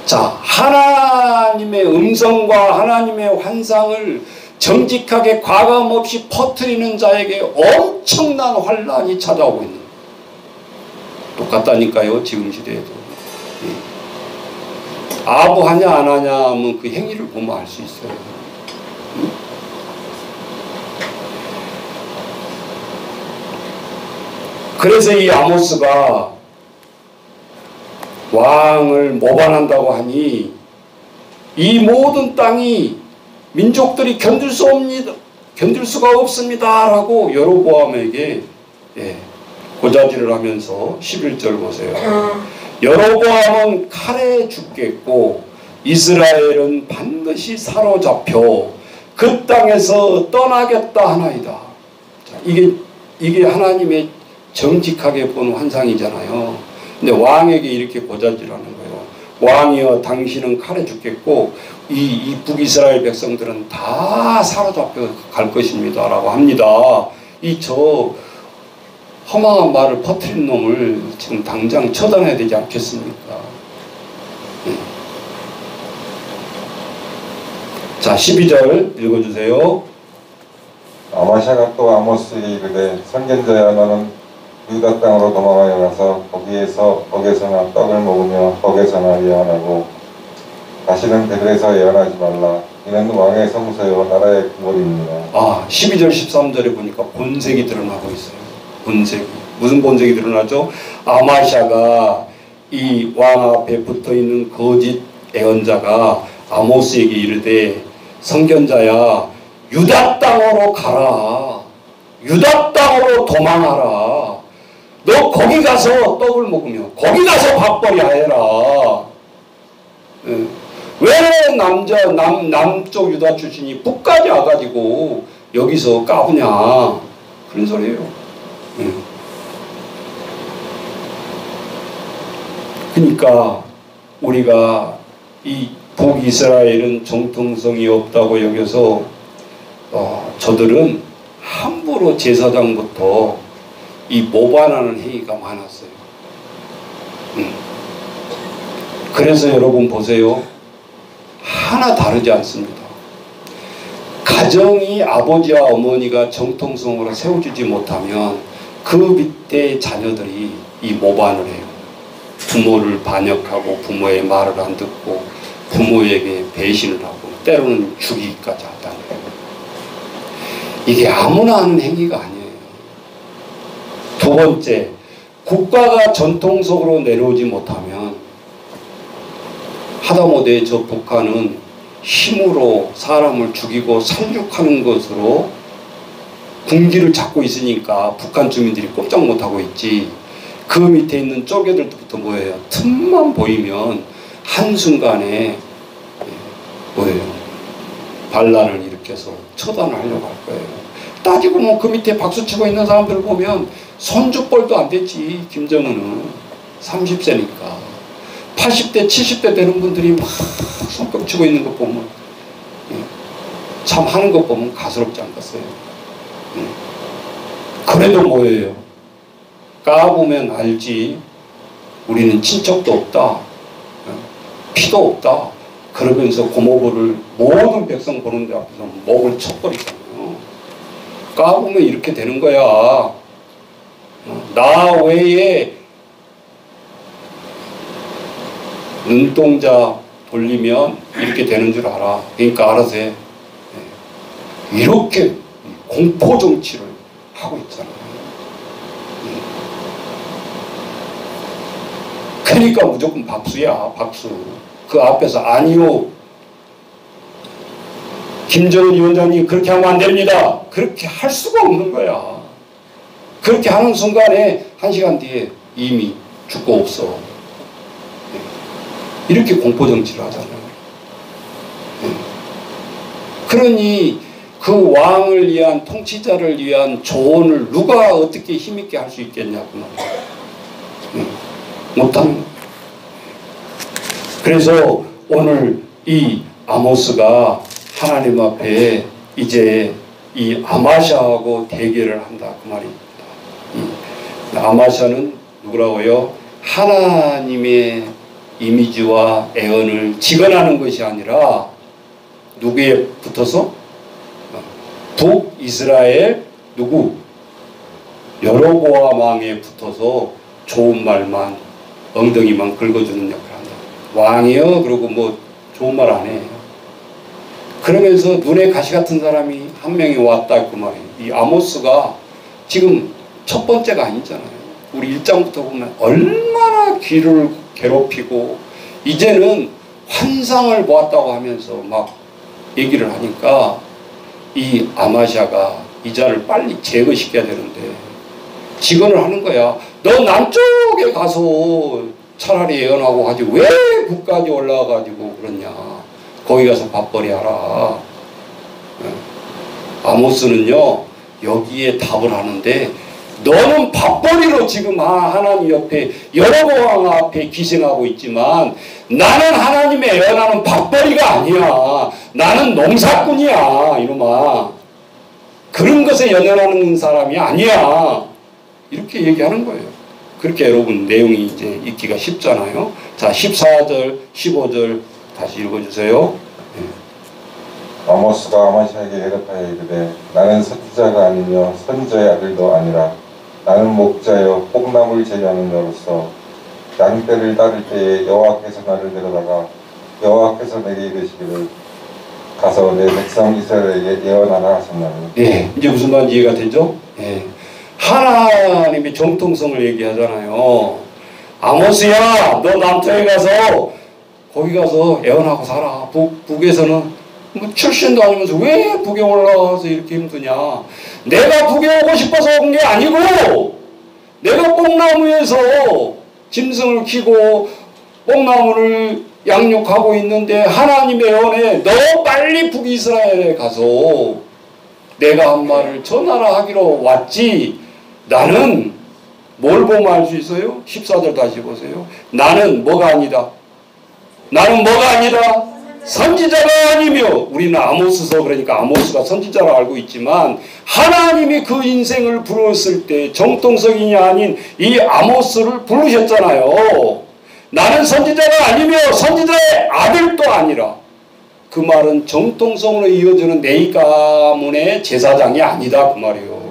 Speaker 1: 자, 하나님의 음성과 하나님의 환상을 정직하게 과감없이 퍼뜨리는 자에게 엄청난 환란이 찾아오고 있는 거예요. 똑같다니까요, 지금 시대에도. 아부하냐 안 하냐 하면 그 행위를 보면 알 수 있어요. 그래서 이 아모스가 왕을 모반한다고 하니 이 모든 땅이 민족들이 견딜 수가 없습니다 라고 여로보암에게 고자질을 하면서 11절 보세요. 여로보암은 칼에 죽겠고 이스라엘은 반드시 사로잡혀 그 땅에서 떠나겠다 하나이다. 자, 이게 하나님의 정직하게 본 환상이잖아요. 근데 왕에게 이렇게 고자질하는 거예요. 왕이여 당신은 칼에 죽겠고 이 북이스라엘 백성들은 다 사로잡혀 갈 것입니다 라고 합니다. 이 허망한 말을 퍼뜨린 놈을 지금 당장 처단해야 되지 않겠습니까? 자, 12절 읽어주세요.
Speaker 2: 아마샤가 또 아모스에게 이르되 선견자야 너는 유다 땅으로 도망하여 가서 거기에서나 떡을 먹으며 거기에서나 예언하고 다시는 베들에서 예언하지 말라. 이는 왕의 성소요 나라의 근거리입니다.
Speaker 1: 12절 13절에 보니까 본색이 드러나고 있어요. 본색이. 무슨 본색이 드러나죠? 아마샤가 이 왕 앞에 붙어있는 거짓 예언자가 아모스에게 이르되 선견자야 유다 땅으로 가라. 유다 땅으로 도망하라. 너 거기 가서 떡을 먹으며 거기 가서 밥벌이 해라. 왜 남쪽 유다 출신이 북까지 와가지고 여기서 까부냐 그런 소리예요. 그러니까 우리가 이 북이스라엘은 정통성이 없다고 여겨서 저들은 함부로 제사장부터 이 모반하는 행위가 많았어요. 그래서 여러분 보세요. 하나 다르지 않습니다. 가정이 아버지와 어머니가 정통성으로 세워주지 못하면 그 밑에 자녀들이 이 모반을 해요. 부모를 반역하고 부모의 말을 안 듣고 부모에게 배신을 하고 때로는 죽이기까지 한다는 거예요. 이게 아무나 하는 행위가 아니에요. 두 번째, 국가가 전통적으로 내려오지 못하면 하다못해 저 북한은 힘으로 사람을 죽이고 살육하는 것으로 군기를 잡고 있으니까 북한 주민들이 꼼짝 못하고 있지. 그 밑에 있는 쪼개들부터 뭐예요? 틈만 보이면 한순간에 뭐예요? 반란을 일으켜서 처단을 하려고 할 거예요. 따지고 보면 그 밑에 박수치고 있는 사람들 보면 손주뻘도 안 됐지. 김정은은 30세니까 80대 70대 되는 분들이 막 손뼉 치고 있는 것 보면 참 하는 것 보면 가스럽지 않겠어요. 그래도 뭐예요? 까보면 알지. 우리는 친척도 없다. 피도 없다. 그러면서 고모부를 모든 백성 보는 데 앞에서 목을 쳐버리잖아요. 까보면 이렇게 되는 거야. 나 외에 눈동자 돌리면 이렇게 되는 줄 알아. 그러니까 알아서 해. 이렇게 공포 정치를 하고 있잖아요. 그러니까 무조건 박수야, 박수. 그 앞에서 아니요. 김정은 위원장님 그렇게 하면 안 됩니다. 그렇게 할 수가 없는 거야. 그렇게 하는 순간에 1시간 뒤에 이미 죽고 없어. 이렇게 공포정치를 하잖아요. 그러니 그 왕을 위한 통치자를 위한 조언을 누가 어떻게 힘있게 할 수 있겠냐고 못하는 거예요. 그래서 오늘 이 아모스가 하나님 앞에 이제 이 아마샤하고 대결을 한다 그 말입니다. 아마샤는 누구라고요? 하나님의 이미지와 애언을 직언하는 것이 아니라 누구에 붙어서? 북이스라엘 누구? 여로보암 왕에 붙어서 좋은 말만 엉덩이만 긁어주는 역할을 한다. 왕이요? 그러고 뭐 좋은 말 안 해. 그러면서 눈에 가시 같은 사람이 한 명이 왔다 그 말이에요. 이 아모스가 지금 첫 번째가 아니잖아요. 우리 1장부터 보면 얼마나 귀를 괴롭히고 이제는 환상을 보았다고 하면서 막 얘기를 하니까 이 아마샤가 이 자를 빨리 제거시켜야 되는데 직언을 하는 거야. 너 남쪽에 가서 차라리 예언하고 하지 왜 북까지 올라와가지고 그러냐. 거기 가서 밥벌이 하라. 아모스는요 여기에 답을 하는데 너는 밥벌이로 지금 하나님 옆에 여로보암 앞에 기생하고 있지만 나는 하나님의 예언하는 밥벌이가 아니야. 나는 농사꾼이야. 이놈아. 그런 것에 연연하는 사람이 아니야. 이렇게 얘기하는 거예요. 그렇게 여러분 내용이 이제 읽기가 쉽잖아요. 자 14절 15절 다시 읽어주세요.
Speaker 2: 아모스가 아마샤에게 대답하여 이르되 나는 선지자가 아니며 선지자의 아들도 아니라 나는 목자여 뽕나무를 제거하는 자로서 양떼를 따를 때에 여호와께서 나를 데려다가 여호와께서 내게 이르시기를 가서 내 백성 이스라엘에게 예언하라 하셨나니.
Speaker 1: 네, 이제 무슨 말인지 이해가 되죠? 네. 하나님의 정통성을 얘기하잖아요. 아모스야, 너 남쪽에 가서 거기 가서 예언하고 살아. 북에서는 뭐 출신도 아니면서 왜 북에 올라와서 이렇게 힘드냐. 내가 북에 오고 싶어서 온 게 아니고 내가 뽕나무에서 짐승을 키고 뽕나무를 양육하고 있는데 하나님의 은혜 너 빨리 북이스라엘에 가서 내가 한 말을 전하라 하기로 왔지. 나는 뭘 보면 알 수 있어요? 14절 다시 보세요. 나는 뭐가 아니다. 나는 뭐가 아니다. 선지자가 아니며, 우리는 아모스서 그러니까 아모스가 선지자로 알고 있지만 하나님이 그 인생을 부르었을 때 정통성이 아닌 이 아모스를 부르셨잖아요. 나는 선지자가 아니며 선지자의 아들도 아니라. 그 말은 정통성으로 이어지는 네이 가문의 제사장이 아니다 그 말이에요.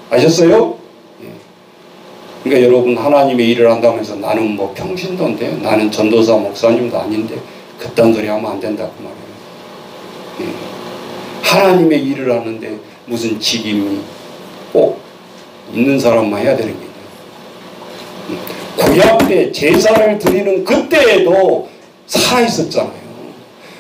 Speaker 1: 아셨어요? 예. 그러니까 여러분 하나님의 일을 한다면서 나는 뭐 평신도인데 나는 전도사 목사님도 아닌데 그딴 소리 하면 안 된다 그 말이에요. 예. 하나님의 일을 하는데 무슨 직임이 꼭 있는 사람만 해야 되는 게 구약 때 제사를 드리는 그때에도 살아있었잖아요.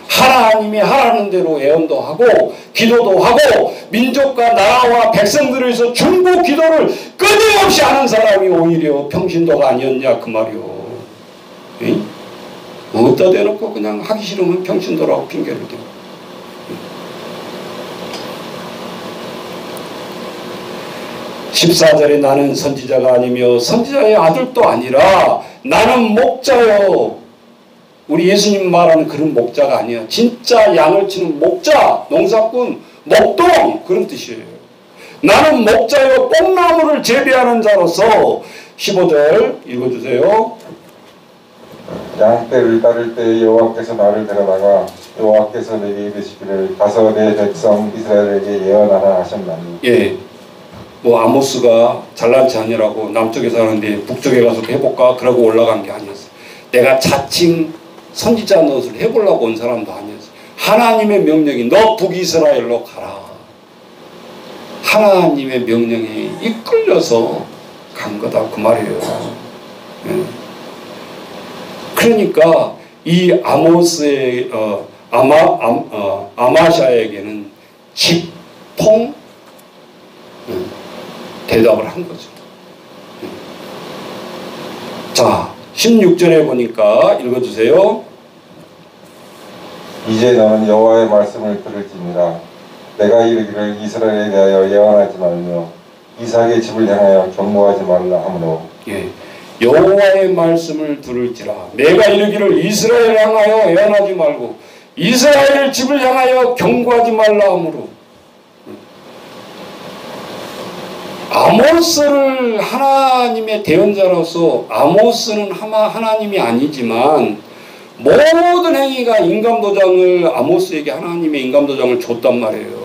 Speaker 1: 하나님이 하라는 대로 애언도 하고 기도도 하고 민족과 나라와 백성들을 위해서 중보 기도를 끊임없이 하는 사람이 오히려 평신도가 아니었냐 그 말이요. 에? 어디다 대놓고 그냥 하기 싫으면 평신도라고 핑계를 대고. 14절에 나는 선지자가 아니며 선지자의 아들도 아니라 나는 목자요. 우리 예수님 말하는 그런 목자가 아니야. 진짜 양을 치는 목자, 농사꾼, 목동 그런 뜻이에요. 나는 목자요 뽕나무를 재배하는 자로서 15절 읽어주세요.
Speaker 2: 양떼를 따를 때 여호와께서 나를 데려다가 여호와께서 내게 이르시기를 가서 내 백성 이스라엘에게 예언하라 하셨나니.
Speaker 1: 예. 뭐 아모스가 잘난 체 아니라고 남쪽에 사는데 북쪽에 가서 해볼까 그러고 올라간 게 아니었어. 내가 자칭 선지자 노릇을 해보려고 온 사람도 아니었어. 하나님의 명령이 너 북이스라엘로 가라. 하나님의 명령에 이끌려서 간 거다 그 말이에요. 예. 그러니까 이 아모스의 아마샤에게는 직통 대답을 한 거죠. 자, 16절에 보니까 읽어주세요.
Speaker 2: 이제 너는 여호와의 말씀을 들을지니라. 내가 이르기를 이스라엘에 대하여 예언하지 말며 이삭의 집을 향하여 경고하지 말라 하므로. 예.
Speaker 1: 여호와의 말씀을 들을지라. 내가 이르기를 이스라엘을 향하여 예언하지 말고 이스라엘 집을 향하여 경고하지 말라 하므로. 아모스를 하나님의 대언자로서 아모스는 하나님이 아니지만 모든 행위가 인감도장을 아모스에게 하나님의 인감도장을 줬단 말이에요.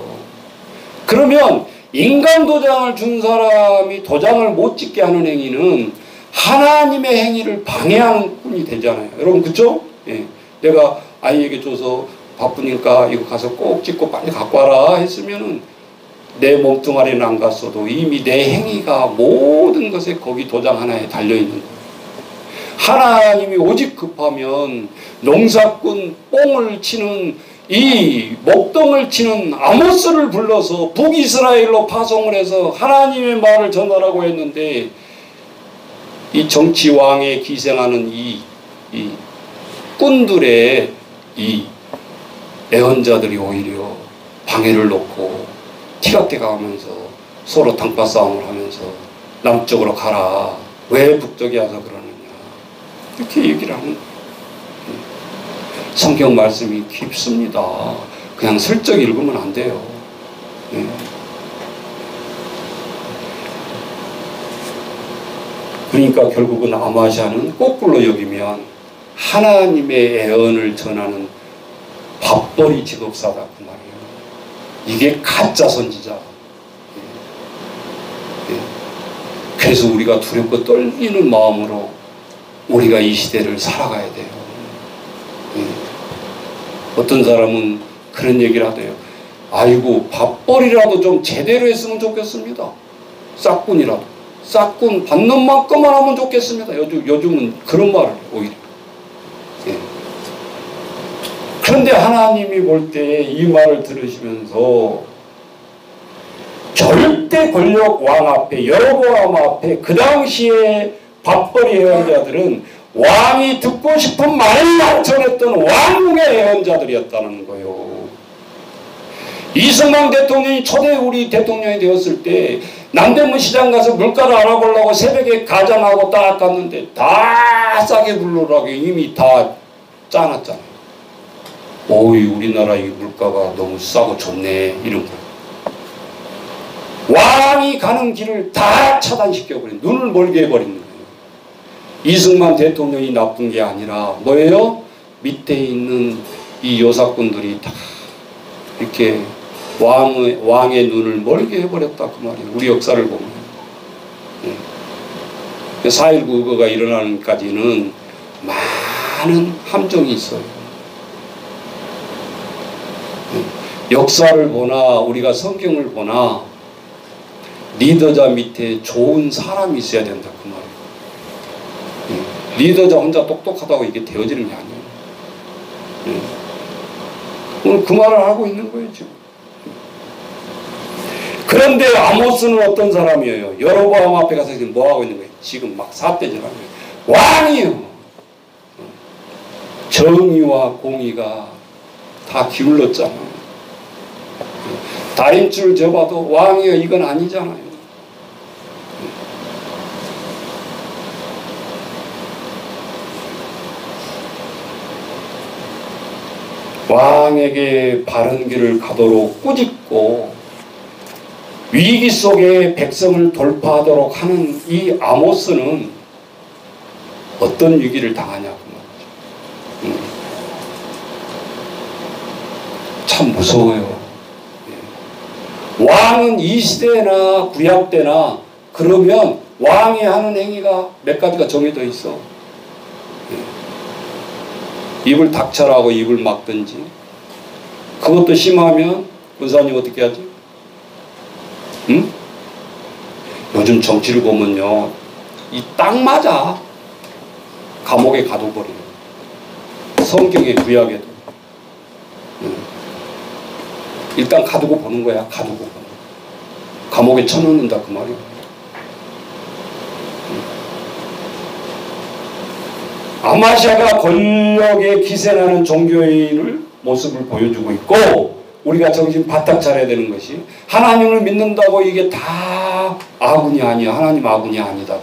Speaker 1: 그러면 인감도장을 준 사람이 도장을 못 찍게 하는 행위는 하나님의 행위를 방해하는 뿐이 되잖아요. 여러분 그쵸? 예. 내가 아이에게 줘서 바쁘니까 이거 가서 꼭 찍고 빨리 갖고 와라 했으면은 내 몸뚱아리는 안 갔어도 이미 내 행위가 모든 것에 거기 도장 하나에 달려있는 거예요. 하나님이 오직 급하면 농사꾼 뽕을 치는 이 목동을 치는 아모스를 불러서 북이스라엘로 파송을 해서 하나님의 말을 전하라고 했는데 이 정치왕에 기생하는 이 꾼들의 이 애언자들이 오히려 방해를 놓고 티각대 가면서 서로 당파 싸움을 하면서 남쪽으로 가라. 왜 북쪽에 와서 그러느냐. 이렇게 얘기를 하는 거예요. 성경 말씀이 깊습니다. 그냥 슬쩍 읽으면 안 돼요. 네. 그러니까 결국은 아마샤는 거꾸로 여기면 하나님의 애언을 전하는 밥벌이 직업사다 그 말이에요. 이게 가짜 선지자. 그래서 우리가 두렵고 떨리는 마음으로 우리가 이 시대를 살아가야 돼요. 어떤 사람은 그런 얘기를 하대요. 아이고 밥벌이라도 좀 제대로 했으면 좋겠습니다. 싹군이라도. 싹군 받는 만큼만 하면 좋겠습니다. 요즘은 그런 말을 해요. 오히려. 그런데 하나님이 볼 때 이 말을 들으시면서 절대 권력 왕 앞에 여로보암 앞에 그 당시에 밥벌이 해온 자들은 왕이 듣고 싶은 말만 전했던 왕궁의 예언자들이었다는 거예요. 이승만 대통령이 초대 우리 대통령이 되었을 때 남대문 시장 가서 물가를 알아보려고 새벽에 가장하고 딱 갔는데 다 싸게 불러라고 이미 다 짜놨잖아요. 오이 우리나라 이 물가가 너무 싸고 좋네 이런 거. 왕이 가는 길을 다 차단시켜버린, 눈을 멀게 해버리는 거예요. 이승만 대통령이 나쁜 게 아니라 뭐예요? 밑에 있는 이 요사꾼들이 다 이렇게 왕의 눈을 멀게 해버렸다 그 말이에요. 우리 역사를 보면 4.19 의거가 일어나는까지는 많은 함정이 있어요. 역사를 보나 우리가 성경을 보나 리더자 밑에 좋은 사람이 있어야 된다 그 말이에요. 리더자 혼자 똑똑하다고 이게 되어지는 게 아니에요. 오늘 그 말을 하고 있는 거예요 지금. 그런데 아모스는 어떤 사람이에요? 여로보암 앞에 가서 지금 뭐 하고 있는 거예요? 지금 막 삿대질하는 거예요. 왕이요. 정의와 공의가 다 기울었잖아요. 다림줄 접어도 왕이요 이건 아니잖아요. 왕에게 바른 길을 가도록 꾸짖고 위기 속에 백성을 돌파하도록 하는 이 아모스는 어떤 위기를 당하냐 그 말이죠. 참 무서워요. 왕은 이 시대나 구약 때나 그러면 왕이 하는 행위가 몇 가지가 정해져 있어. 입을 닥쳐라고 입을 막든지, 그것도 심하면 군사님 어떻게 하지? 응? 요즘 정치를 보면요 이 딱 맞아. 감옥에 가둬버려요. 성경의 구약에도 일단 가두고 보는 거야. 가두고 보는 거야. 감옥에 쳐넣는다 그 말이야. 아마샤가 권력에 기생하는 종교인을 모습을 보여주고 있고, 우리가 정신 바짝 차려야 되는 것이 하나님을 믿는다고 이게 다 아군이 아니야. 하나님 아군이 아니다 그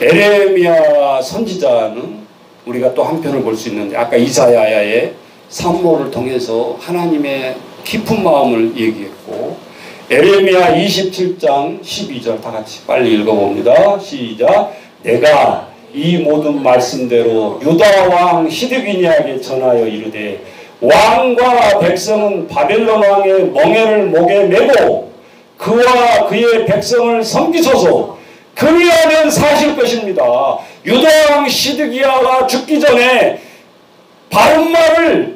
Speaker 1: 말이야. 에레미야 선지자는 우리가 또 한편을 볼 수 있는데, 아까 이사야의 산모를 통해서 하나님의 깊은 마음을 얘기했고, 에레미야 27장 12절 다 같이 빨리 읽어봅니다. 시작. 내가 이 모든 말씀대로 유다 왕 시드기니에게 전하여 이르되, 왕과 백성은 바벨론 왕의 멍에를 목에 메고 그와 그의 백성을 섬기소서. 그리하면 사실 것입니다. 유다 왕 시드기야가 죽기 전에 바른 말을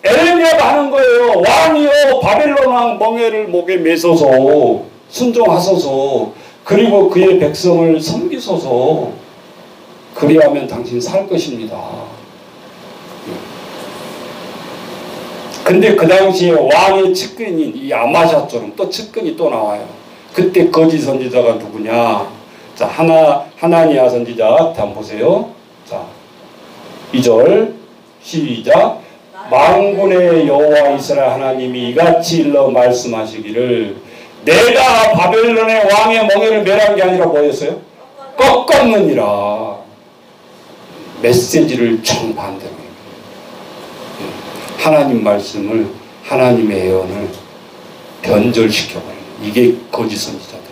Speaker 1: 에레미야가 하는 거예요. 왕이여 바벨론 왕 멍에를 목에 메소서, 순종하소서. 그리고 그의 백성을 섬기소서. 그리하면 당신 살 것입니다. 근데 그 당시에 왕의 측근인 이 아마샤처럼 또 측근이 또 나와요. 그때 거짓 선지자가 누구냐? 자, 하나니아 선지자 한번 보세요. 자, 2절 시작. 만군의 여호와 이스라엘 하나님이 이같이 일러 말씀하시기를, 내가 바벨론의 왕의 멍에를 멸한 게 아니라 뭐였어요? 꺾었느니라. 메시지를 정반대로 하나님 말씀을, 하나님의 예언을 변절시켜버려요. 이게 거짓 선지자들이에요.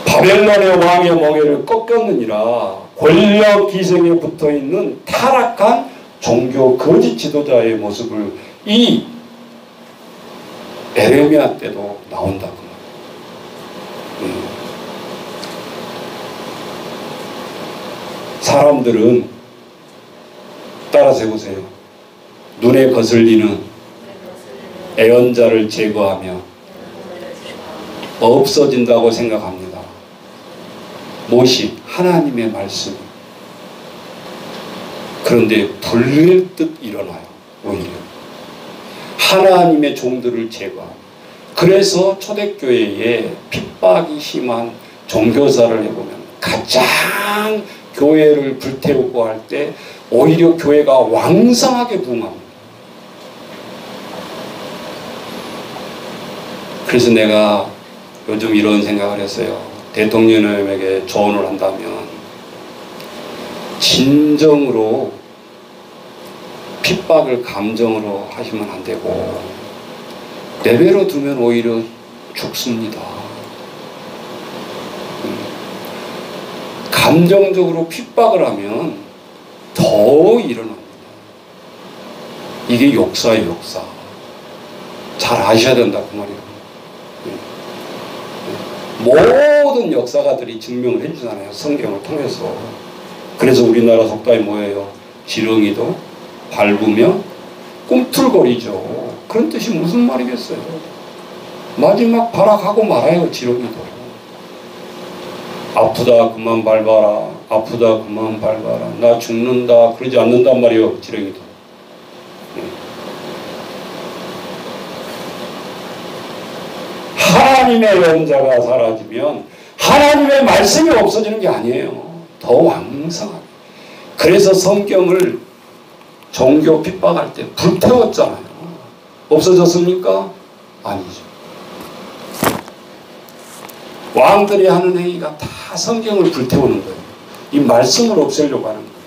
Speaker 1: 바벨론의 왕의 멍에를 꺾었느니라. 권력 기생에 붙어있는 타락한 종교 거짓 지도자의 모습을 이 에레미야 때도 나온다고. 사람들은 따라서 해보세요. 눈에 거슬리는 애언자를 제거하며 없어진다고 생각합니다. 무엇이? 하나님의 말씀. 그런데 불릴 듯 일어나요. 오히려 하나님의 종들을 제거하고, 그래서 초대교회에 핍박이 심한 종교사를 해보면 가장 교회를 불태우고 할 때 오히려 교회가 왕성하게 부흥합니다. 그래서 내가 요즘 이런 생각을 했어요. 대통령에게 조언을 한다면 진정으로 핍박을 감정으로 하시면 안 되고 내버려 두면 오히려 죽습니다. 감정적으로 핍박을 하면 더 일어납니다. 이게 역사예요, 역사. 잘 아셔야 된다 그 말이에요. 모든 역사가들이 증명을 해주잖아요, 성경을 통해서. 그래서 우리나라 속담이 뭐예요? 지렁이도 밟으며 꿈틀거리죠. 그런 뜻이 무슨 말이겠어요? 마지막 발악하고 말아요, 지렁이도. 아프다 그만 밟아라, 아프다 그만 밟아라, 나 죽는다 그러지 않는단 말이에요, 지렁이도. 하나님의 영자가 사라지면 하나님의 말씀이 없어지는 게 아니에요. 더 왕성하게. 그래서 성경을 종교 핍박할 때 불태웠잖아요. 없어졌습니까? 아니죠. 왕들이 하는 행위가 다 성경을 불태우는 거예요. 이 말씀을 없애려고 하는 거예요.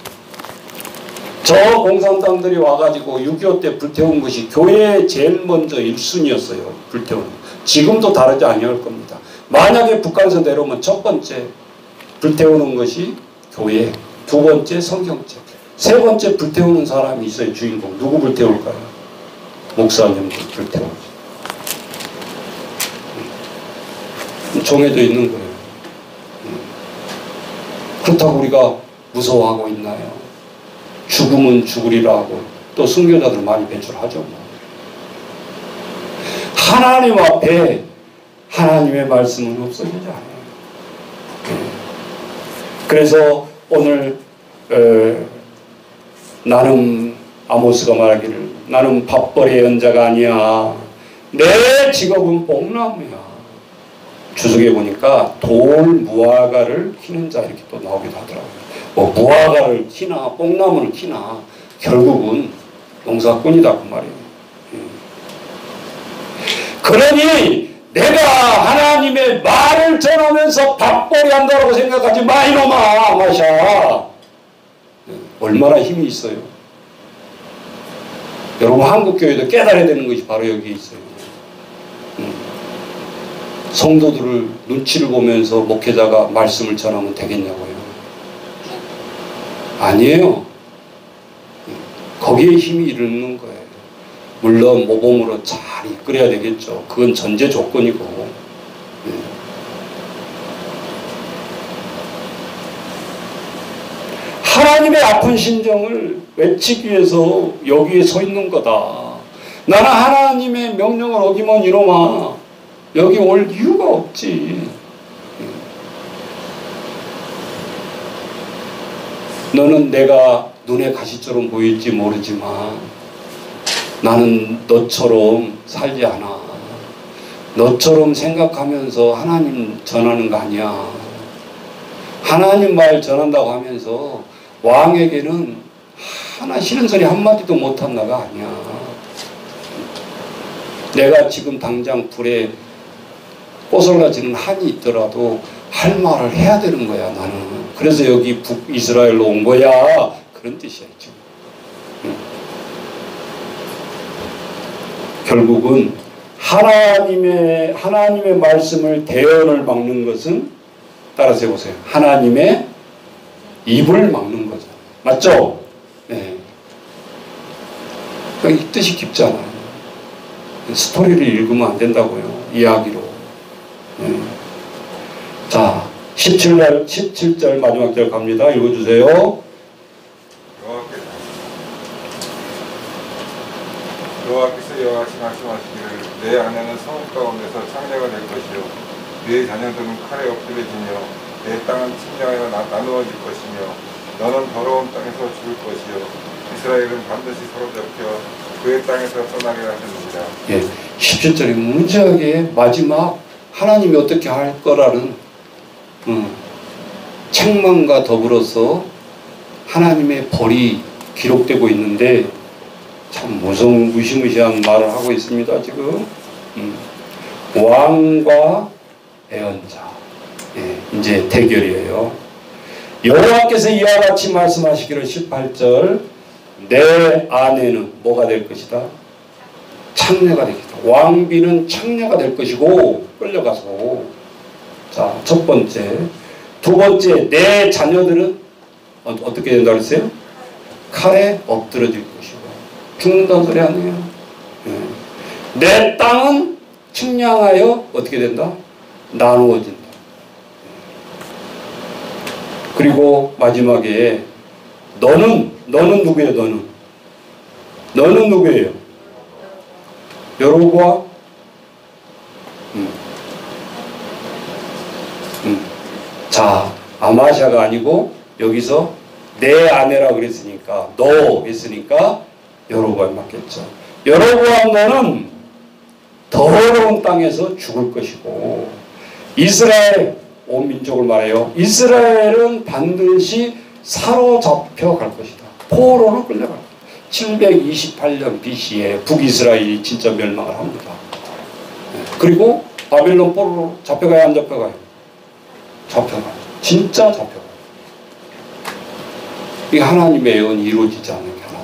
Speaker 1: 저 공산당들이 와가지고 6.25 때 불태운 것이 교회에 제일 먼저 1순위였어요. 불태우는 거. 지금도 다르지 아니할 겁니다. 만약에 북한에서 내려오면 첫 번째 불태우는 것이 교회, 두 번째 성경책, 세 번째 불태우는 사람이 있어요. 주인공. 누구 불태울까요? 목사님들 불태우죠. 정해져 있는 거예요. 그렇다고 우리가 무서워하고 있나요? 죽으면 죽으리라 하고 또 순교자들 많이 배출하죠. 뭐. 하나님 앞에 하나님의 말씀은 없어지지 않아요. 그래서 오늘 나는 아모스가 말하기를 나는 밥벌이의 연자가 아니야. 내 직업은 뽕나무야. 주석에 보니까 돌 무화과를 키는 자 이렇게 또 나오기도 하더라고요. 뭐 무화과를 키나 뽕나무를 키나 결국은 농사꾼이다 그 말이에요. 그러니 내가 하나님의 말을 전하면서 밥벌이 한다고 생각하지 마 이놈아 마샤. 얼마나 힘이 있어요. 여러분 한국교회도 깨달아야 되는 것이 바로 여기 있어요. 성도들을 눈치를 보면서 목회자가 말씀을 전하면 되겠냐고요. 아니에요. 거기에 힘이 이르는 거예요. 물론 모범으로 잘 이끌어야 되겠죠. 그건 전제 조건이고. 하나님의 아픈 심정을 외치기 위해서 여기에 서 있는 거다. 나는 하나님의 명령을 어기면 이놈아 여기 올 이유가 없지. 너는 내가 눈에 가시처럼 보일지 모르지만 나는 너처럼 살지 않아. 너처럼 생각하면서 하나님 전하는 거 아니야. 하나님 말 전한다고 하면서 왕에게는 하나 싫은 소리 한마디도 못한 나가 아니야. 내가 지금 당장 불에 꼬설라지는 한이 있더라도 할 말을 해야 되는 거야 나는. 그래서 여기 북이스라엘로 온 거야. 그런 뜻이야 지금. 결국은 하나님의 말씀을 대언을 막는 것은 따라서 해보세요. 하나님의 입을 막는 거죠. 맞죠? 네. 그러니까 이 뜻이 깊잖아요. 스토리를 읽으면 안 된다고요. 이야기로. 네. 자, 17절 마지막 절 갑니다. 읽어주세요.
Speaker 2: 여호와께서 여호와같이 말씀하시기를 내 아내는 성읍 가운데서 창녀가 될 것이요 네 자녀들은 칼에 엎드려지며 내 땅은 침략하여 나누어질 것이며 너는 더러운 땅에서 죽을 것이요 이스라엘은 반드시 사로잡혀 그의 땅에서 떠나게 하셨느니라.
Speaker 1: 예, 17절에 무지하게 마지막 하나님이 어떻게 할 거라는 책망과 더불어서 하나님의 벌이 기록되고 있는데 참 무시무시한 말을 하고 있습니다. 지금 왕과 애언자, 예, 이제 대결이에요. 여호와께서 이와 같이 말씀하시기를 18절 내 아내는 뭐가 될 것이다? 창녀가 될 것이다. 왕비는 창녀가 될 것이고 끌려가서 자, 첫 번째. 두 번째, 내 자녀들은 어떻게 된다고 그랬어요? 칼에 엎드러질 것이고 죽는다는 소리 아니에요. 예. 내 땅은 측량하여 어떻게 된다? 나누어진다. 그리고 마지막에 너는 누구예요? 너는 누구예요? 여로보암? 자, 아마샤가 아니고 여기서 내 아내라고 그랬으니까 너 했으니까 여로보암 맞겠죠. 여로보암 너는 더러운 땅에서 죽을 것이고 이스라엘 온 민족을 말해요. 이스라엘은 반드시 사로잡혀 갈 것이다. 포로로 끌려갈 것이다. 728년 BC에 북이스라엘이 진짜 멸망을 합니다. 그리고 바벨론 포로로 잡혀가요? 안 잡혀가요? 잡혀가요. 진짜 잡혀가요. 이게 하나님의 예언이 이루어지지 않는 게 하나.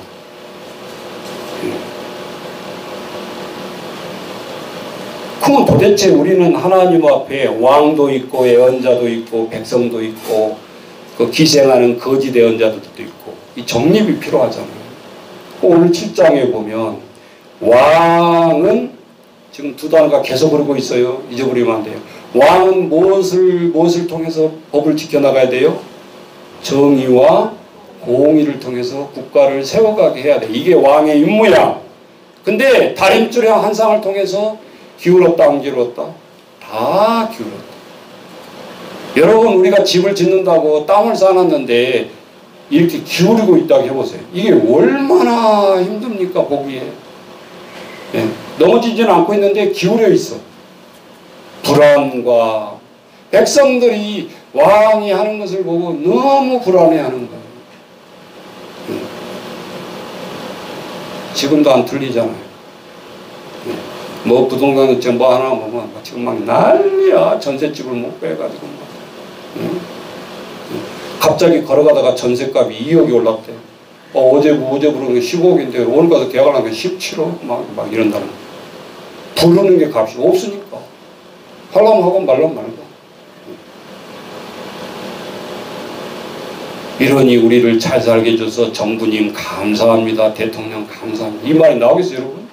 Speaker 1: 그럼 도대체 우리는 하나님 앞에 왕도 있고 예언자도 있고 백성도 있고 그 기생하는 거짓 예언자들도 있고 이 정립이 필요하잖아요. 오늘 7장에 보면 왕은 지금 두 단어가 계속 그러고 있어요. 잊어버리면 안 돼요. 왕은 무엇을 통해서 법을 지켜나가야 돼요? 정의와 공의를 통해서 국가를 세워가게 해야 돼. 이게 왕의 임무야. 근데 다림줄의 환상을 통해서 기울었다 안 기울었다? 다 기울었다. 여러분 우리가 집을 짓는다고 땅을 쌓아놨는데 이렇게 기울이고 있다고 해보세요. 이게 얼마나 힘듭니까 보기에. 예, 넘어지지는 않고 있는데 기울여 있어. 불안과 백성들이 왕이 하는 것을 보고 너무 불안해하는 거예요. 지금도 안 틀리잖아요. 뭐 부동산 지금 뭐 하나 보면 지금 막 난리야. 전셋집을 못 빼가지고 막. 갑자기 걸어가다가 전셋값이 2억이 올랐대. 어제 부르는 게 15억인데 오늘 가서 계약을 하면 17억 막 이런다는 거야. 부르는 게 값이 없으니까. 하려면 하고 말라면 말고. 이러니 우리를 잘 살게 해줘서 정부님 감사합니다. 대통령 감사합니다. 이 말이 나오겠어요 여러분?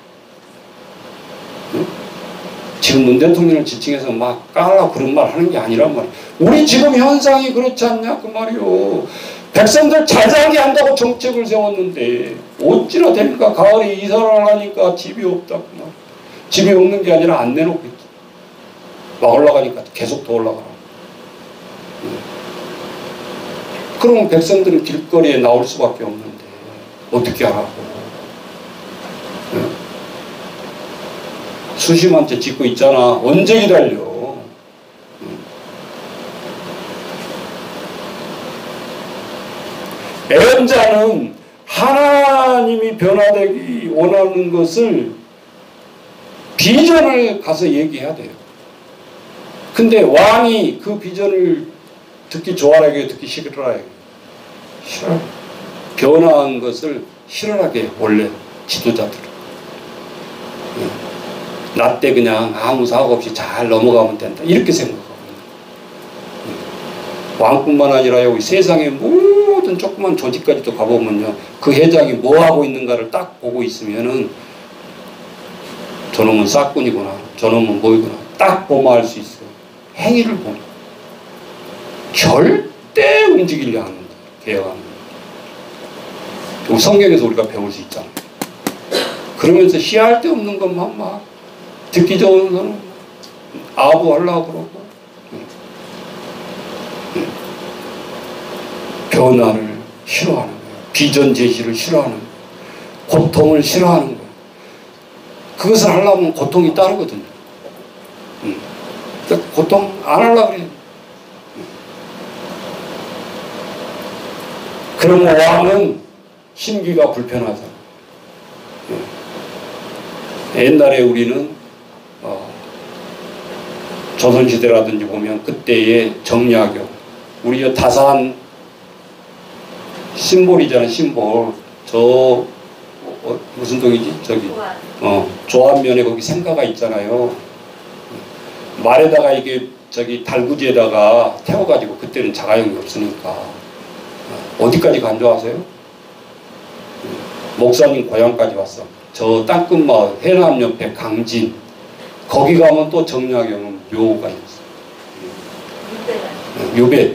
Speaker 1: 지금 문 대통령을 지칭해서 막 까라 그런 말 하는 게 아니란 말이에요. 우리 지금 현상이 그렇지 않냐 그 말이요. 백성들 잘 살게 한다고 정책을 세웠는데 어찌나 됩니까? 가을에 이사를 하니까 집이 없다 그 말. 집이 없는 게 아니라 안 내놓고 있지. 막 올라가니까 계속 더 올라가라. 그러면 백성들은 길거리에 나올 수밖에 없는데 어떻게 하라고. 수십만 채 짓고 있잖아. 언제 기다려. 애언자는 하나님이 변화되기 원하는 것을 비전을 가서 얘기해야 돼요. 근데 왕이 그 비전을 듣기 좋아하게 듣기 싫어하게 싫어. 변화한 것을 싫어하게 원래 지도자들은. 나 때 그냥 아무 사고 없이 잘 넘어가면 된다. 이렇게 생각하거든요. 왕뿐만 아니라 여기 세상의 모든 조그만 조직까지도 가보면요. 그 회장이 뭐 하고 있는가를 딱 보고 있으면은 저놈은 싹꾼이구나. 저놈은 뭐이구나. 딱 보면 알 수 있어요. 행위를 보면. 절대 움직이려 하는 거예요. 개혁하는 거예요. 성경에서 우리가 배울 수 있잖아요. 그러면서 시할 데 없는 것만 막 듣기 좋은 거는 아부하려고 그러고 변화를 싫어하는 거예요. 비전 제시를 싫어하는 거예요. 고통을 싫어하는 거예요. 그것을 하려면 고통이 따르거든요. 고통 안 하려고 그래요. 그러면 왕은 심기가 불편하잖아요. 옛날에 우리는 조선시대라든지 보면 그때의 정약용, 우리 다산 심볼이잖아요. 심볼. 저 무슨 동이지? 저기 조안면에 거기 생가가 있잖아요. 말에다가 이게 저기 달구지에다가 태워가지고, 그때는 자가용이 없으니까 어디까지 간주하세요? 목사님 고향까지 왔어. 저 땅끝마을 해남 옆에 강진, 거기 가면 또 정약용은 묘가 있어요. 묘배.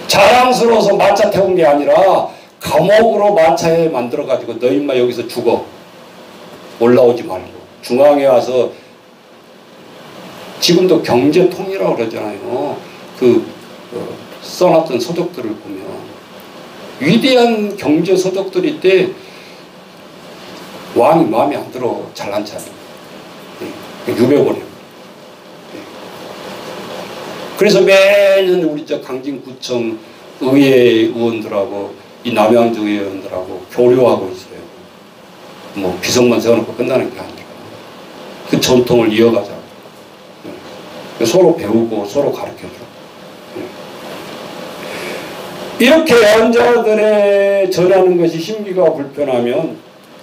Speaker 1: 자랑스러워서 마차 태운 게 아니라 감옥으로 마차에 만들어가지고 너 인마 여기서 죽어, 올라오지 말고. 중앙에 와서, 지금도 경제통이라고 그러잖아요. 써놨던 서적들을 보면 위대한 경제 서적들이 때 왕이 마음에 안 들어, 잘난 척. 유배버려. 그래서 매년 우리 저 강진구청 의회 의원들하고 이 남양주 의원들하고 교류하고 있어요. 뭐 비석만 세워놓고 끝나는 게 아니라 그 전통을 이어가자고. 서로 배우고 서로 가르쳐줘. 이렇게 연자들의 전하는 것이 심기가 불편하면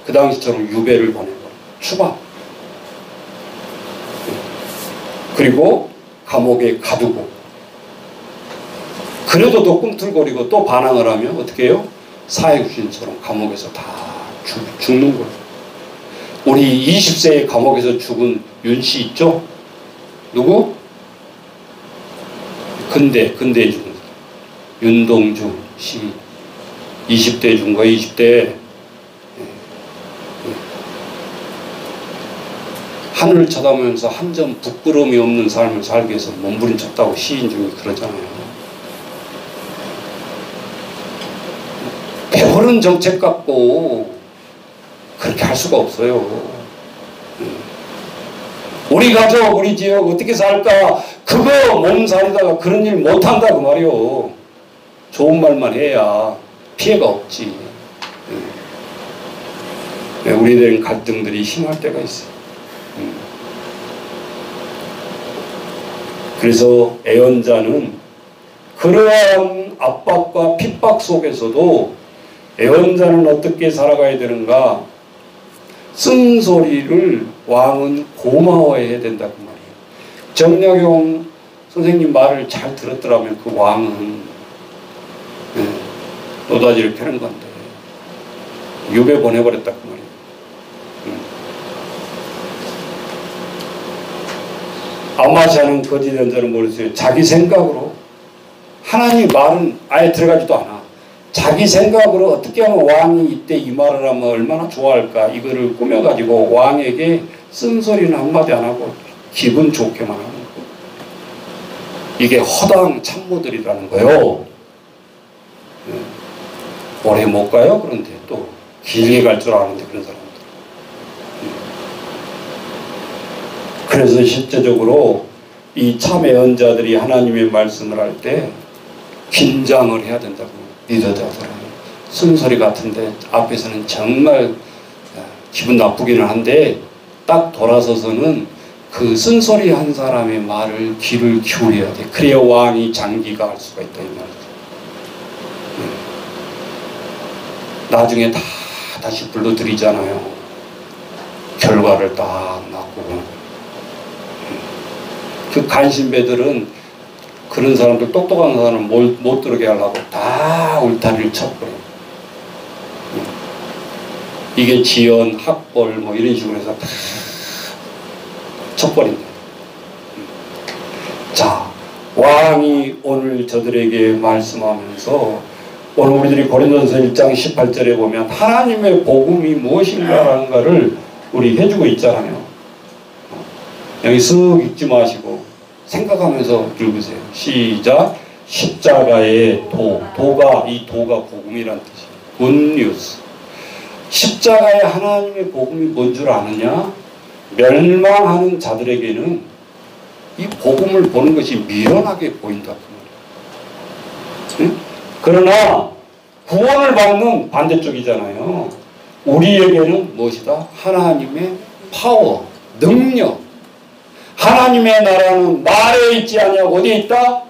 Speaker 1: 그 당시처럼 유배를 보내버려. 추방. 그리고 감옥에 가두고. 그래도 또 꿈틀거리고 또 반항을 하면 어떻게 해요? 사회구신처럼 감옥에서 다 죽는 거예요. 우리 20세에 감옥에서 죽은 윤씨 있죠? 누구? 근대에 죽은 사람. 윤동주 씨. 20대에 죽은 거예요. 20대에. 하늘을 쳐다보면서 한 점 부끄러움이 없는 삶을 살기 위해서 몸부림쳤다고 시인 중에 그러잖아요. 배부른 정책 갖고 그렇게 할 수가 없어요. 우리 가족, 우리 지역 어떻게 살까? 그거 몸살이다가 그런 일 못한다 그 말이요. 좋은 말만 해야 피해가 없지. 우리들은 갈등들이 심할 때가 있어요. 그래서 애언자는 그러한 압박과 핍박 속에서도 애언자는 어떻게 살아가야 되는가? 쓴소리를 왕은 고마워해야 된다 그 말이에요. 정약용 선생님 말을 잘 들었더라면 그 왕은 노다지를 펴는 건데 유배 보내버렸다 그 말이에요. 아마샤는 거짓 연자는 모르겠어요. 자기 생각으로, 하나님 말은 아예 들어가지도 않아. 자기 생각으로 어떻게 하면 왕이 이때 이 말을 하면 얼마나 좋아할까, 이거를 꾸며가지고 왕에게 쓴소리는 한마디 안 하고 기분 좋게만 하는 거예요. 이게 허당 참모들이라는 거예요. 오래 못 가요. 그런데 또 길게 갈 줄 아는데 그런 사람들. 그래서 실제적으로 이 참애언자들이 하나님의 말씀을 할 때 긴장을 해야 된다고 믿어자더라고요. 쓴소리 같은데 앞에서는 정말 기분 나쁘기는 한데 딱 돌아서서는 그 쓴소리 한 사람의 말을 귀를 기울여야 돼. 그래야 왕이 장기가 할 수가 있다 이 말이죠. 나중에 다 다시 불러드리잖아요. 결과를 딱 낳고. 그 간신배들은 그런 사람들, 똑똑한 사람은 못 들어게 하려고 다 울타리를 쳐버려요. 이게 지연, 학벌 뭐 이런 식으로 해서 다 쳐버린다. 자, 왕이 오늘 저들에게 말씀하면서 오늘 우리들이 고린도전서 1장 18절에 보면 하나님의 복음이 무엇인가라는 우리 해주고 있잖아요. 여기 쓱 읽지 마시고 생각하면서 읽으세요. 시작. 십자가의 도가 복음이란 뜻이에요. 굿뉴스. 십자가의 하나님의 복음이 뭔 줄 아느냐? 멸망하는 자들에게는 이 복음을 보는 것이 미련하게 보인다. 응? 그러나 구원을 받는 반대쪽이잖아요. 우리에게는 무엇이다? 하나님의 파워, 능력. 하나님의 나라는 말에 있지 아니하고 어디에 있다?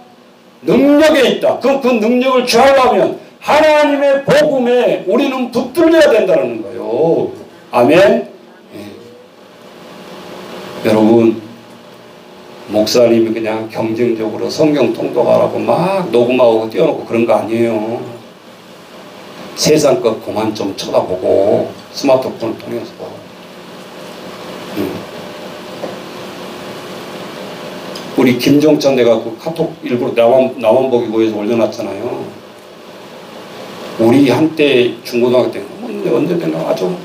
Speaker 1: 능력에 있다. 그 능력을 취하려면 하나님의 복음에 우리는 붙들려야 된다는 거예요. 아멘. 예. 여러분, 목사님이 그냥 경쟁적으로 성경 통독하라고 막 녹음하고 띄워놓고 그런 거 아니에요. 세상 것 그만 좀 쳐다보고 스마트폰을 통해서. 우리 김종찬 내가 그 카톡 일부러 나만 보기 위해서 올려놨잖아요. 우리 한때 중고등학교 때 언제 되나 아주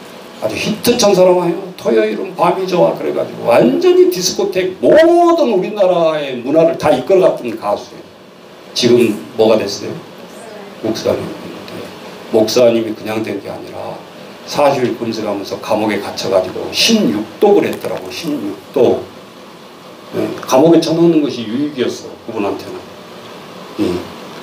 Speaker 1: 히트찬 사람이에요. 토요일은 밤이 좋아 그래가지고 완전히 디스코텍 모든 우리나라의 문화를 다 이끌어갔던 가수예요. 지금 뭐가 됐어요? 목사님. 목사님이 그냥 된 게 아니라 40일 금식하면서 감옥에 갇혀가지고 16독을 했더라고. 16독. 네, 감옥에 쳐넣는 것이 유익이었어. 그분한테는.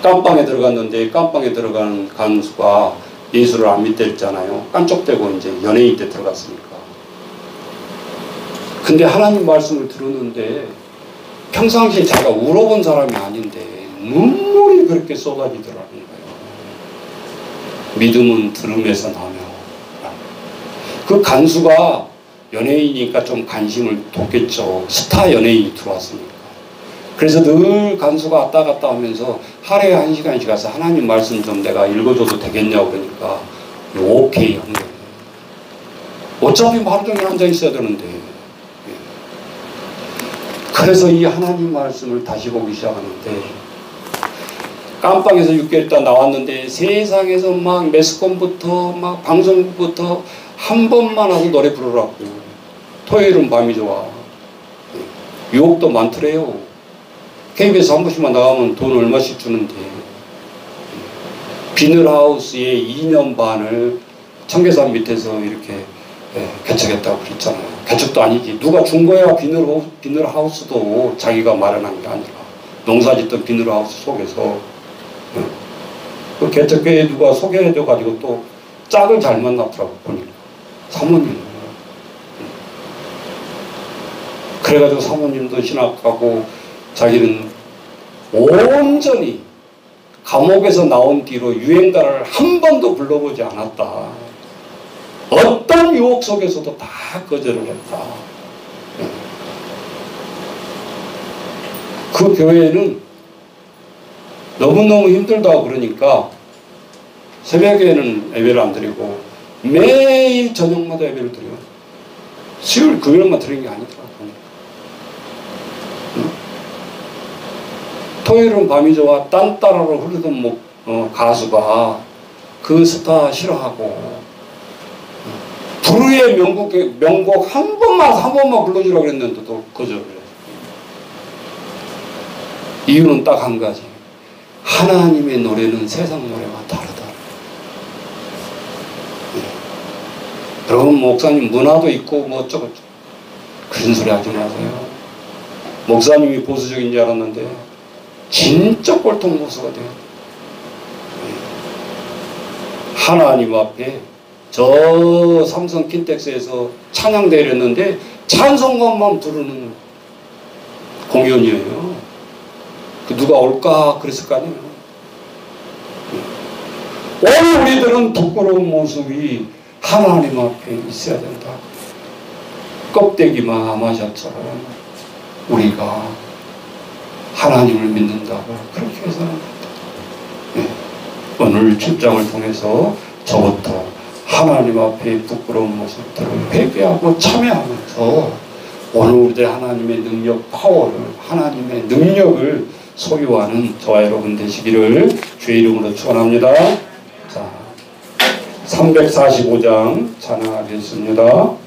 Speaker 1: 깜빵에 들어갔는데 깜빵에 들어간 간수가 예수를 안 믿댔잖아요. 깐족되고 이제 연예인 때 들어갔으니까. 근데 하나님 말씀을 들었는데 평상시에 자기가 울어본 사람이 아닌데 눈물이 그렇게 쏟아지더라는 거예요. 믿음은 들음에서 나며. 그 간수가 연예인이니까 좀 관심을 뒀겠죠. 스타 연예인이 들어왔으니까. 그래서 늘 간수가 왔다 갔다 하면서 하루에 1시간씩 가서 하나님 말씀 좀 내가 읽어줘도 되겠냐고 그러니까 오케이 한 거예요. 어차피 하루 종일 앉아 있어야 되는데. 그래서 이 하나님 말씀을 다시 보기 시작하는데 깜빵에서 6개월 있다 나왔는데 세상에서 막 매스컴부터 막 방송부터 한 번만 와서 노래 부르라고. 토요일은 밤이 좋아. 유혹도 많더래요. KBS 한 번씩만 나가면 돈 얼마씩 주는데. 비늘하우스에 2년 반을 청계산 밑에서 이렇게 개척했다고 그랬잖아요. 개척도 아니지. 누가 준 거야. 비늘하우스도 자기가 마련한 게 아니라 농사짓던 비늘하우스 속에서 그 개척교회 누가 소개해줘가지고 또 짝을 잘 만났더라고 보니까 사모님. 그래가지고 사모님도 신학하고 자기는 온전히 감옥에서 나온 뒤로 유행가를 한 번도 불러보지 않았다. 어떤 유혹 속에서도 다 거절을 했다. 그 교회는 너무너무 힘들다고 그러니까 새벽에는 예배를 안 드리고 매일 저녁마다 예배를 드려요. 수요일 금요일만 드리는 게 아니더라고요. 토요일은 밤이 좋아 딴따라로 흐르던 가수가 그 스타 싫어하고 불후의 명곡 한 번만 불러주라고 그랬는데도 거절을 해요. 이유는 딱 한 가지. 하나님의 노래는 세상 노래와 다르다. 여러분 목사님 문화도 있고 뭐 어쩌고 그런 소리 하지 마세요. 목사님이 보수적인 줄 알았는데 진짜 꼴통 보수가 돼요. 하나님 앞에 저 삼성 킨텍스에서 찬양대회를 했는데 찬송가만 부르는 공연이에요. 그 누가 올까 그랬을 거 아니에요. 오늘 우리들은 부끄러운 모습이 하나님 앞에 있어야 된다. 껍데기만 아마샤처럼 우리가 하나님을 믿는다고 그렇게 해서는 안 된다. 오늘 7장을 통해서 저부터 하나님 앞에 부끄러운 모습들을 회개하고 참여하면서 오늘 우리들 하나님의 능력, 파워를 하나님의 능력을 소유하는 저와 여러분 되시기를 주의 이름으로 축원합니다. 자, 345장 찬양하겠습니다.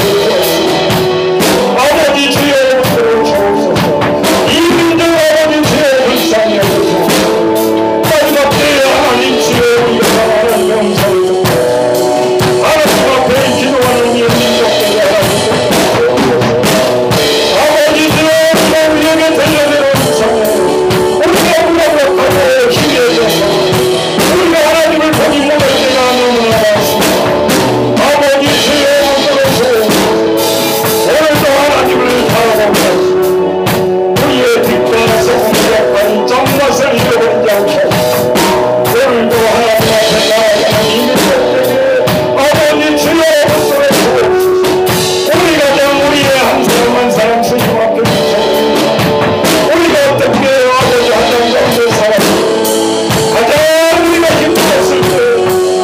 Speaker 1: 주옵소서. 아버지 주여 주옵소서. 이 민족 아버지 주여 불쌍히 여기소서. 마지막 때에 하나님 주여 우리가 하나님 명사를 듣고 하나님 앞에 기도하는 이 민족들이 하나님 아버지 주여 우리에게 들려드리는 성령 우리가 무력하고 힘에져서 우리가 하나님을 보기 못할 때가 너무나 많습니다. 아버지 주여 오늘도 하나님을 바라보고 하시고 우리의 뒷단에서 공격한 정맛을 잃어버리지 않게 오늘도 하나님 앞에 나아가는 이 민족들에게 아버지 주여 목소리 주옵소서. 우리가 그냥 우리의 한 사람 한 사람 주님 앞에 비춰 우리가 어떻게 아버지 하나님 가운데 살았고 가장 우리가 힘들었을 때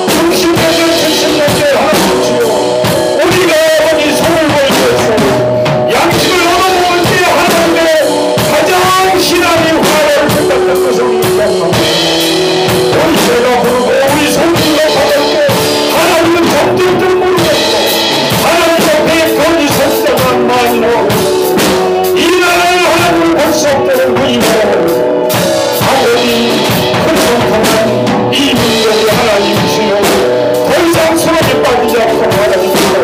Speaker 1: 60년째 70년째 하나님 주여 우리가 아버지 손을 보이면서 양식을 얻어먹을 때 하나님의 가장 신앙의 화를 붙었던 것을 우리가 기억합니다. 우리 죄가 부르고 우리 손주가 받을 때 하나님은 정들들 모르겠고 하나님 앞에 거짓 선자가 많이 나오고 이 나라의 하나님을 볼 수 없다는 의미로 아버지 그렇다면 이 민족이 하나님 주여 더 이상 수렁에 빠지지 않고 하나님 주여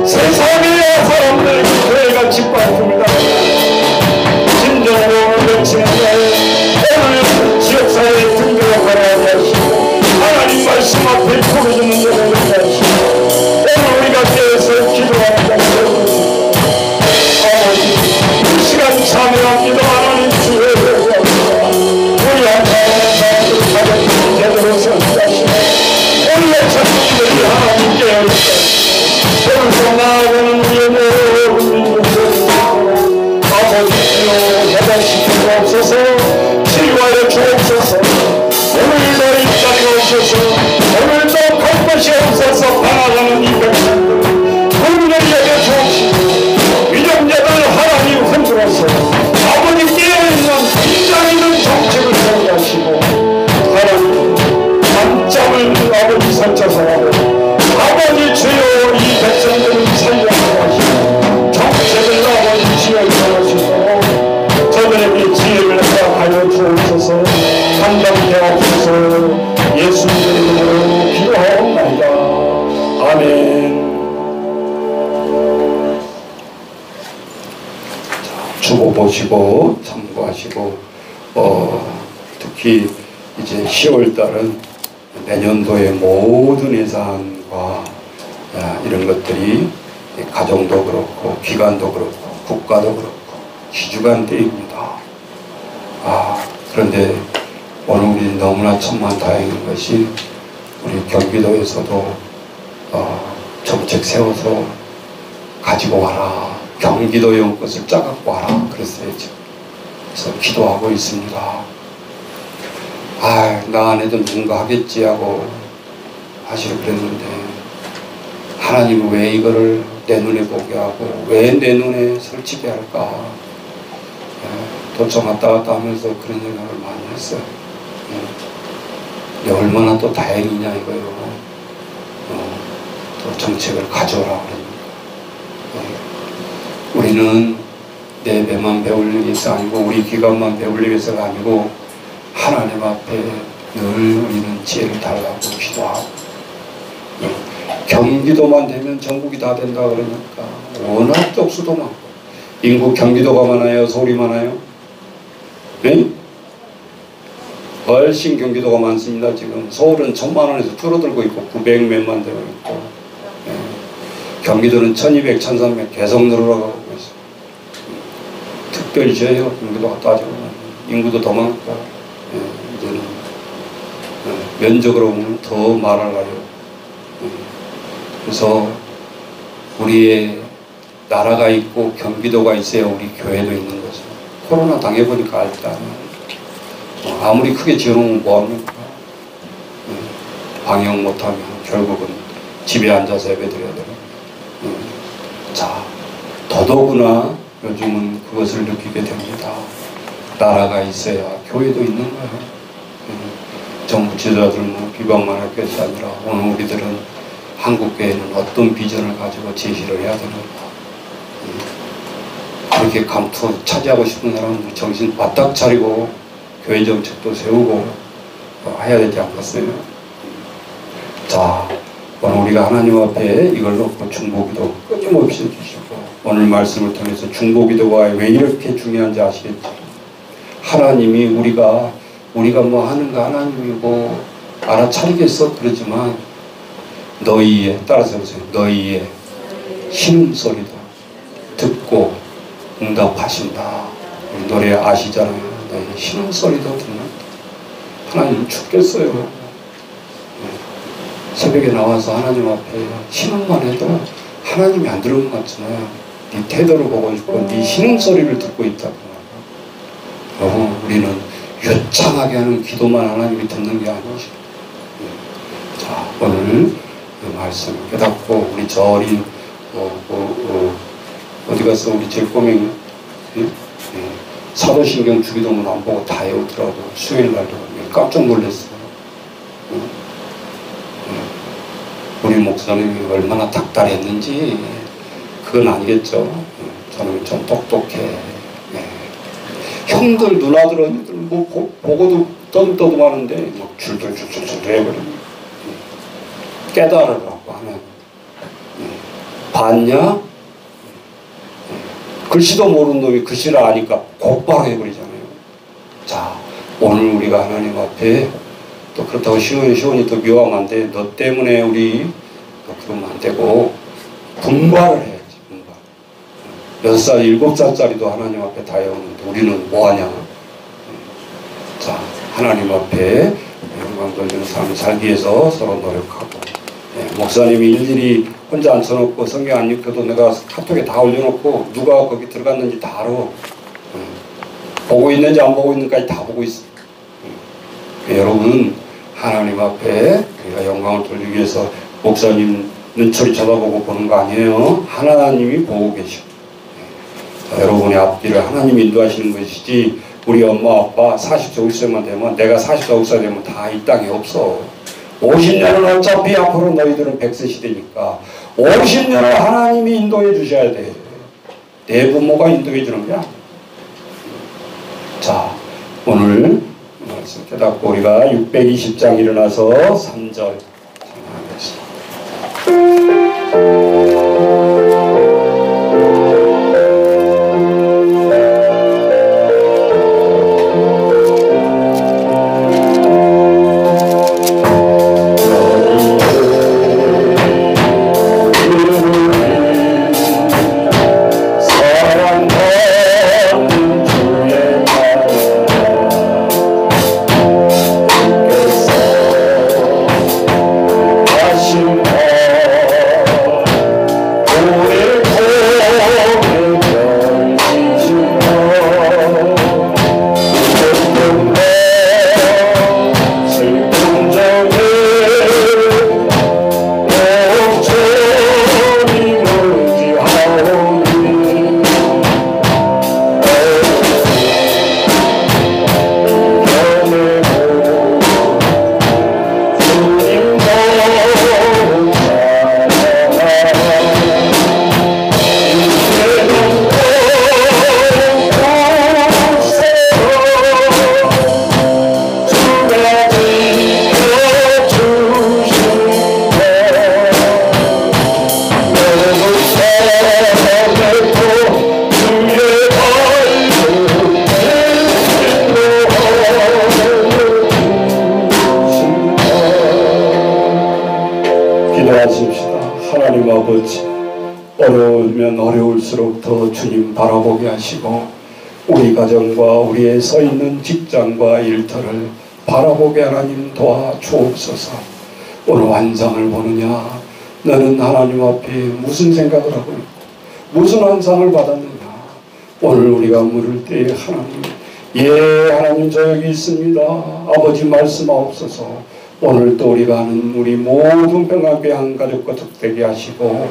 Speaker 1: 세상의 사람들에게 교회가 짓밟힙니다. 진정으로 오늘 외치는 오늘 지역사회에 등교를 걸어가게 하시고 하나님 말씀 앞에 부르짖는 자를 하시고 오늘 우리가 깨어서 기도합니다. 아버지 이 시간 참여합니다. 하나님 주여 우리 한사람한 사람들 가정이 제대로 선택하시고 오늘의 천국들이 하나님께 열리시고 오늘도 나아가는 우리의 모든 민족들 아버지 주여 해달시키고 없어서 치유하여 주옵소서. 오늘도 이 자리에 오셔서 오늘도 갈 것이 없어서 방황하는 이 백성들 국민을 여겨 주옵시고 위정자들 하나님 흔들어서 아버지 깨어있는 인장 있는 정책을 세워가시고 하나님 밤잠을 아버지 설쳐서 아버지 주여 이 백성들을 살려서 하시고 정책을 아버지 지어 주옵시고 저들에게 지혜를 허락하여 주옵소서. 감당되옵소서. 예수님의 이름으로 기도하옵나이다. 아멘. 주보 보시고 참고하시고 특히 이제 10월달은 내년도의 모든 예산과 이런 것들이 가정도 그렇고 기관도 그렇고 국가도 그렇고 기주간 때입니다. 그런데 오늘 우리 너무나 천만다행인 것이 우리 경기도에서도 정책 세워서 가지고 와라. 경기도 연꽃을 짜갖고 와라. 그랬어야죠. 그래서 기도하고 있습니다. 나 안에도 누군가 하겠지 하고 사실 그랬는데 하나님은 왜 이거를 내 눈에 보게 하고 왜 내 눈에 설치게 할까? 도청 왔다 갔다 하면서 그런 생각을 많이 했어요. 근데 얼마나 또 다행이냐 이거요. 또 정책을 가져오라 그러니까. 우리는 내 배만 배울 위해서 아니고 우리 기관만 배울 위해서가 아니고 하나님 앞에 늘 우리는 지혜를 달라고 기도하고 경기도만 되면 전국이 다 된다 그러니까 워낙 쪽수도 많고 인구 경기도가 많아요? 서울이 많아요? 네? 훨씬 경기도가 많습니다. 지금 서울은 1000만원에서 줄어들고 있고 900 몇만 되고 있고 경기도는 1200, 1300 계속 늘어나고 있어요. 특별히 저희가 경기도가 따지고 인구도 더 많고 이제는 면적으로 보면 더 말하려요. 그래서 우리의 나라가 있고 경기도가 있어야 우리 교회도 있는 거죠. 코로나 당해보니까 알다. 아무리 크게 지어놓으면 뭐합니까? 방역 못하면 결국은 집에 앉아서 예배드려야 돼요. 자, 더더구나 요즘은 그것을 느끼게 됩니다. 나라가 있어야 교회도 있는 거예요. 정부 지도자들 뭐 비방만 할 것이 아니라 오늘 우리들은 한국교회는 어떤 비전을 가지고 제시를 해야 되는가. 그렇게 감투 차지하고 싶은 사람은 정신 바짝 차리고 교회 정책도 세우고 해야 되지 않겠어요? 자, 오늘 우리가 하나님 앞에 이걸 놓고 중보기도 끊임없이 해주시고, 오늘 말씀을 통해서 중보기도가 왜 이렇게 중요한지 아시겠죠? 하나님이 우리가 뭐 하는가 하나님이 뭐 알아차리겠어 그러지만 너희의, 따라서 보세요, 너희의 신음소리도 듣고 응답하신다. 우리 노래 아시잖아요. 너희의 신음소리도 듣는 하나님 죽겠어요. 새벽에 나와서 하나님 앞에 신음만 해도 하나님이 안 들은 것 같잖아요. 네 태도를 보고 있고 네 신음소리를 듣고 있다고. 우리는 유창하게 하는 기도만 하나님이 듣는 게 아니죠. 자, 오늘 그 말씀 깨닫고 우리 저 어린 어디 가서 우리 제일 꼬맹이 사도신경 주기도문 안 보고 다 외우더라고. 수요일날도 깜짝 놀랐어요. 우리 목사님이 얼마나 닥달했는지 그건 아니겠죠. 저는 좀 똑똑해. 형들 누나들 언니들 뭐 보고도 떠듬떠듬하는데 막 줄줄줄줄 해버리고 깨달으라고 하면 봤냐? 글씨도 모르는 놈이 글씨를 아니까 곧바로 해버리잖아요. 자, 오늘 우리가 하나님 앞에 또 그렇다고 시온이 또 묘하면 안 돼. 너 때문에 우리 그러면 안 되고 분발을 해야지. 분발. 6살, 7살짜리도 하나님 앞에 다 외우는데 우리는 뭐하냐? 자, 하나님 앞에 영광 돌리는 삶을 살기 위해서 서로 노력하고, 목사님이 일일이 혼자 앉혀놓고 성경 안 읽혀도 내가 카톡에 다 올려놓고 누가 거기 들어갔는지 다 알아. 보고 있는지 안 보고 있는지까지 다 보고 있어. 여러분은 하나님 앞에 우리가 영광을 돌리기 위해서 목사님 눈초리 쳐다보고 보는 거 아니에요. 하나님이 보고 계셔. 여러분의 앞길을 하나님이 인도하시는 것이지 우리 엄마 아빠 40세 50세만 되면 내가 40세 50세 되면 다 이 땅에 없어. 50년은 어차피 앞으로 너희들은 100세 시대니까 50년을 하나님이 인도해 주셔야 돼. 내 부모가 인도해 주는 게 아니야. 자, 오늘 말씀 깨닫고 우리가 620장 일어나서 3절 하나님 아버지, 어려우면 어려울수록 더 주님 바라보게 하시고 우리 가정과 우리의 서 있는 직장과 일터를 바라보게 하나님 도와주옵소서. 오늘 환상을 보느냐, 너는 하나님 앞에 무슨 생각을 하고 있고 무슨 환상을 받았느냐. 오늘 우리가 물을 때 하나님, 하나님 저 여기 있습니다. 아버지 말씀하옵소서. 오늘 또 우리가 하는 우리 모든 평안교회 한 가족과 득되게 하시고,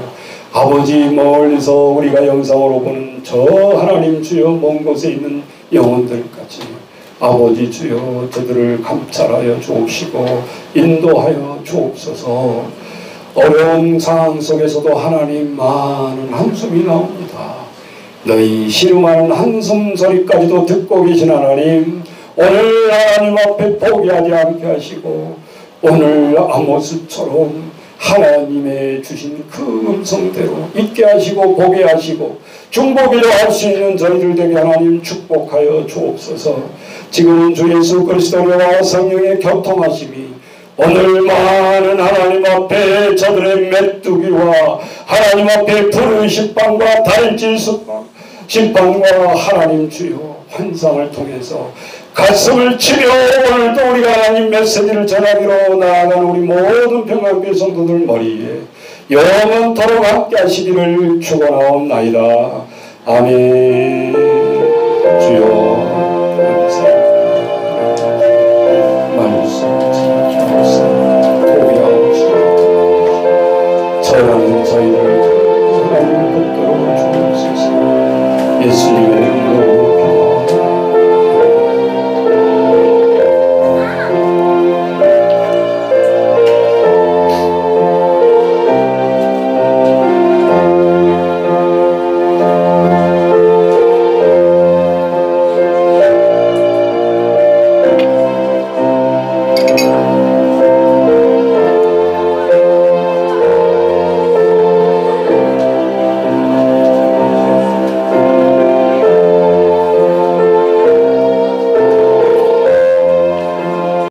Speaker 1: 아버지 멀리서 우리가 영상으로 보는 저 하나님 주여 먼 곳에 있는 영혼들까지 아버지 주여 저들을 감찰하여 주옵시고 인도하여 주옵소서. 어려운 상황 속에서도 하나님 많은 한숨이 나옵니다. 너희 신음하는 한숨 소리까지도 듣고 계신 하나님, 오늘 하나님 앞에 포기하지 않게 하시고 오늘 아모스처럼 하나님의 주신 그 음성대로 있게 하시고 보게 하시고 중보기도 할 수 있는 저희들 되게 하나님 축복하여 주옵소서. 지금 주 예수 그리스도와 성령의 교통하심이 오늘 많은 하나님 앞에 저들의 메뚜기와 하나님 앞에 푸른 심판과 다림질 심판과 하나님 주여 환상을 통해서 가슴을 치며 오늘도 우리가 하나님 메시지를 전하기로 나아가는 우리 모든 평강교회 성도들 머리에 영원토록 함께 하시기를 축원하옵나이다. 아멘. 주여 말씀 포기하옵시고 저희를 하나님 붙들어 주옵소서. 예수님의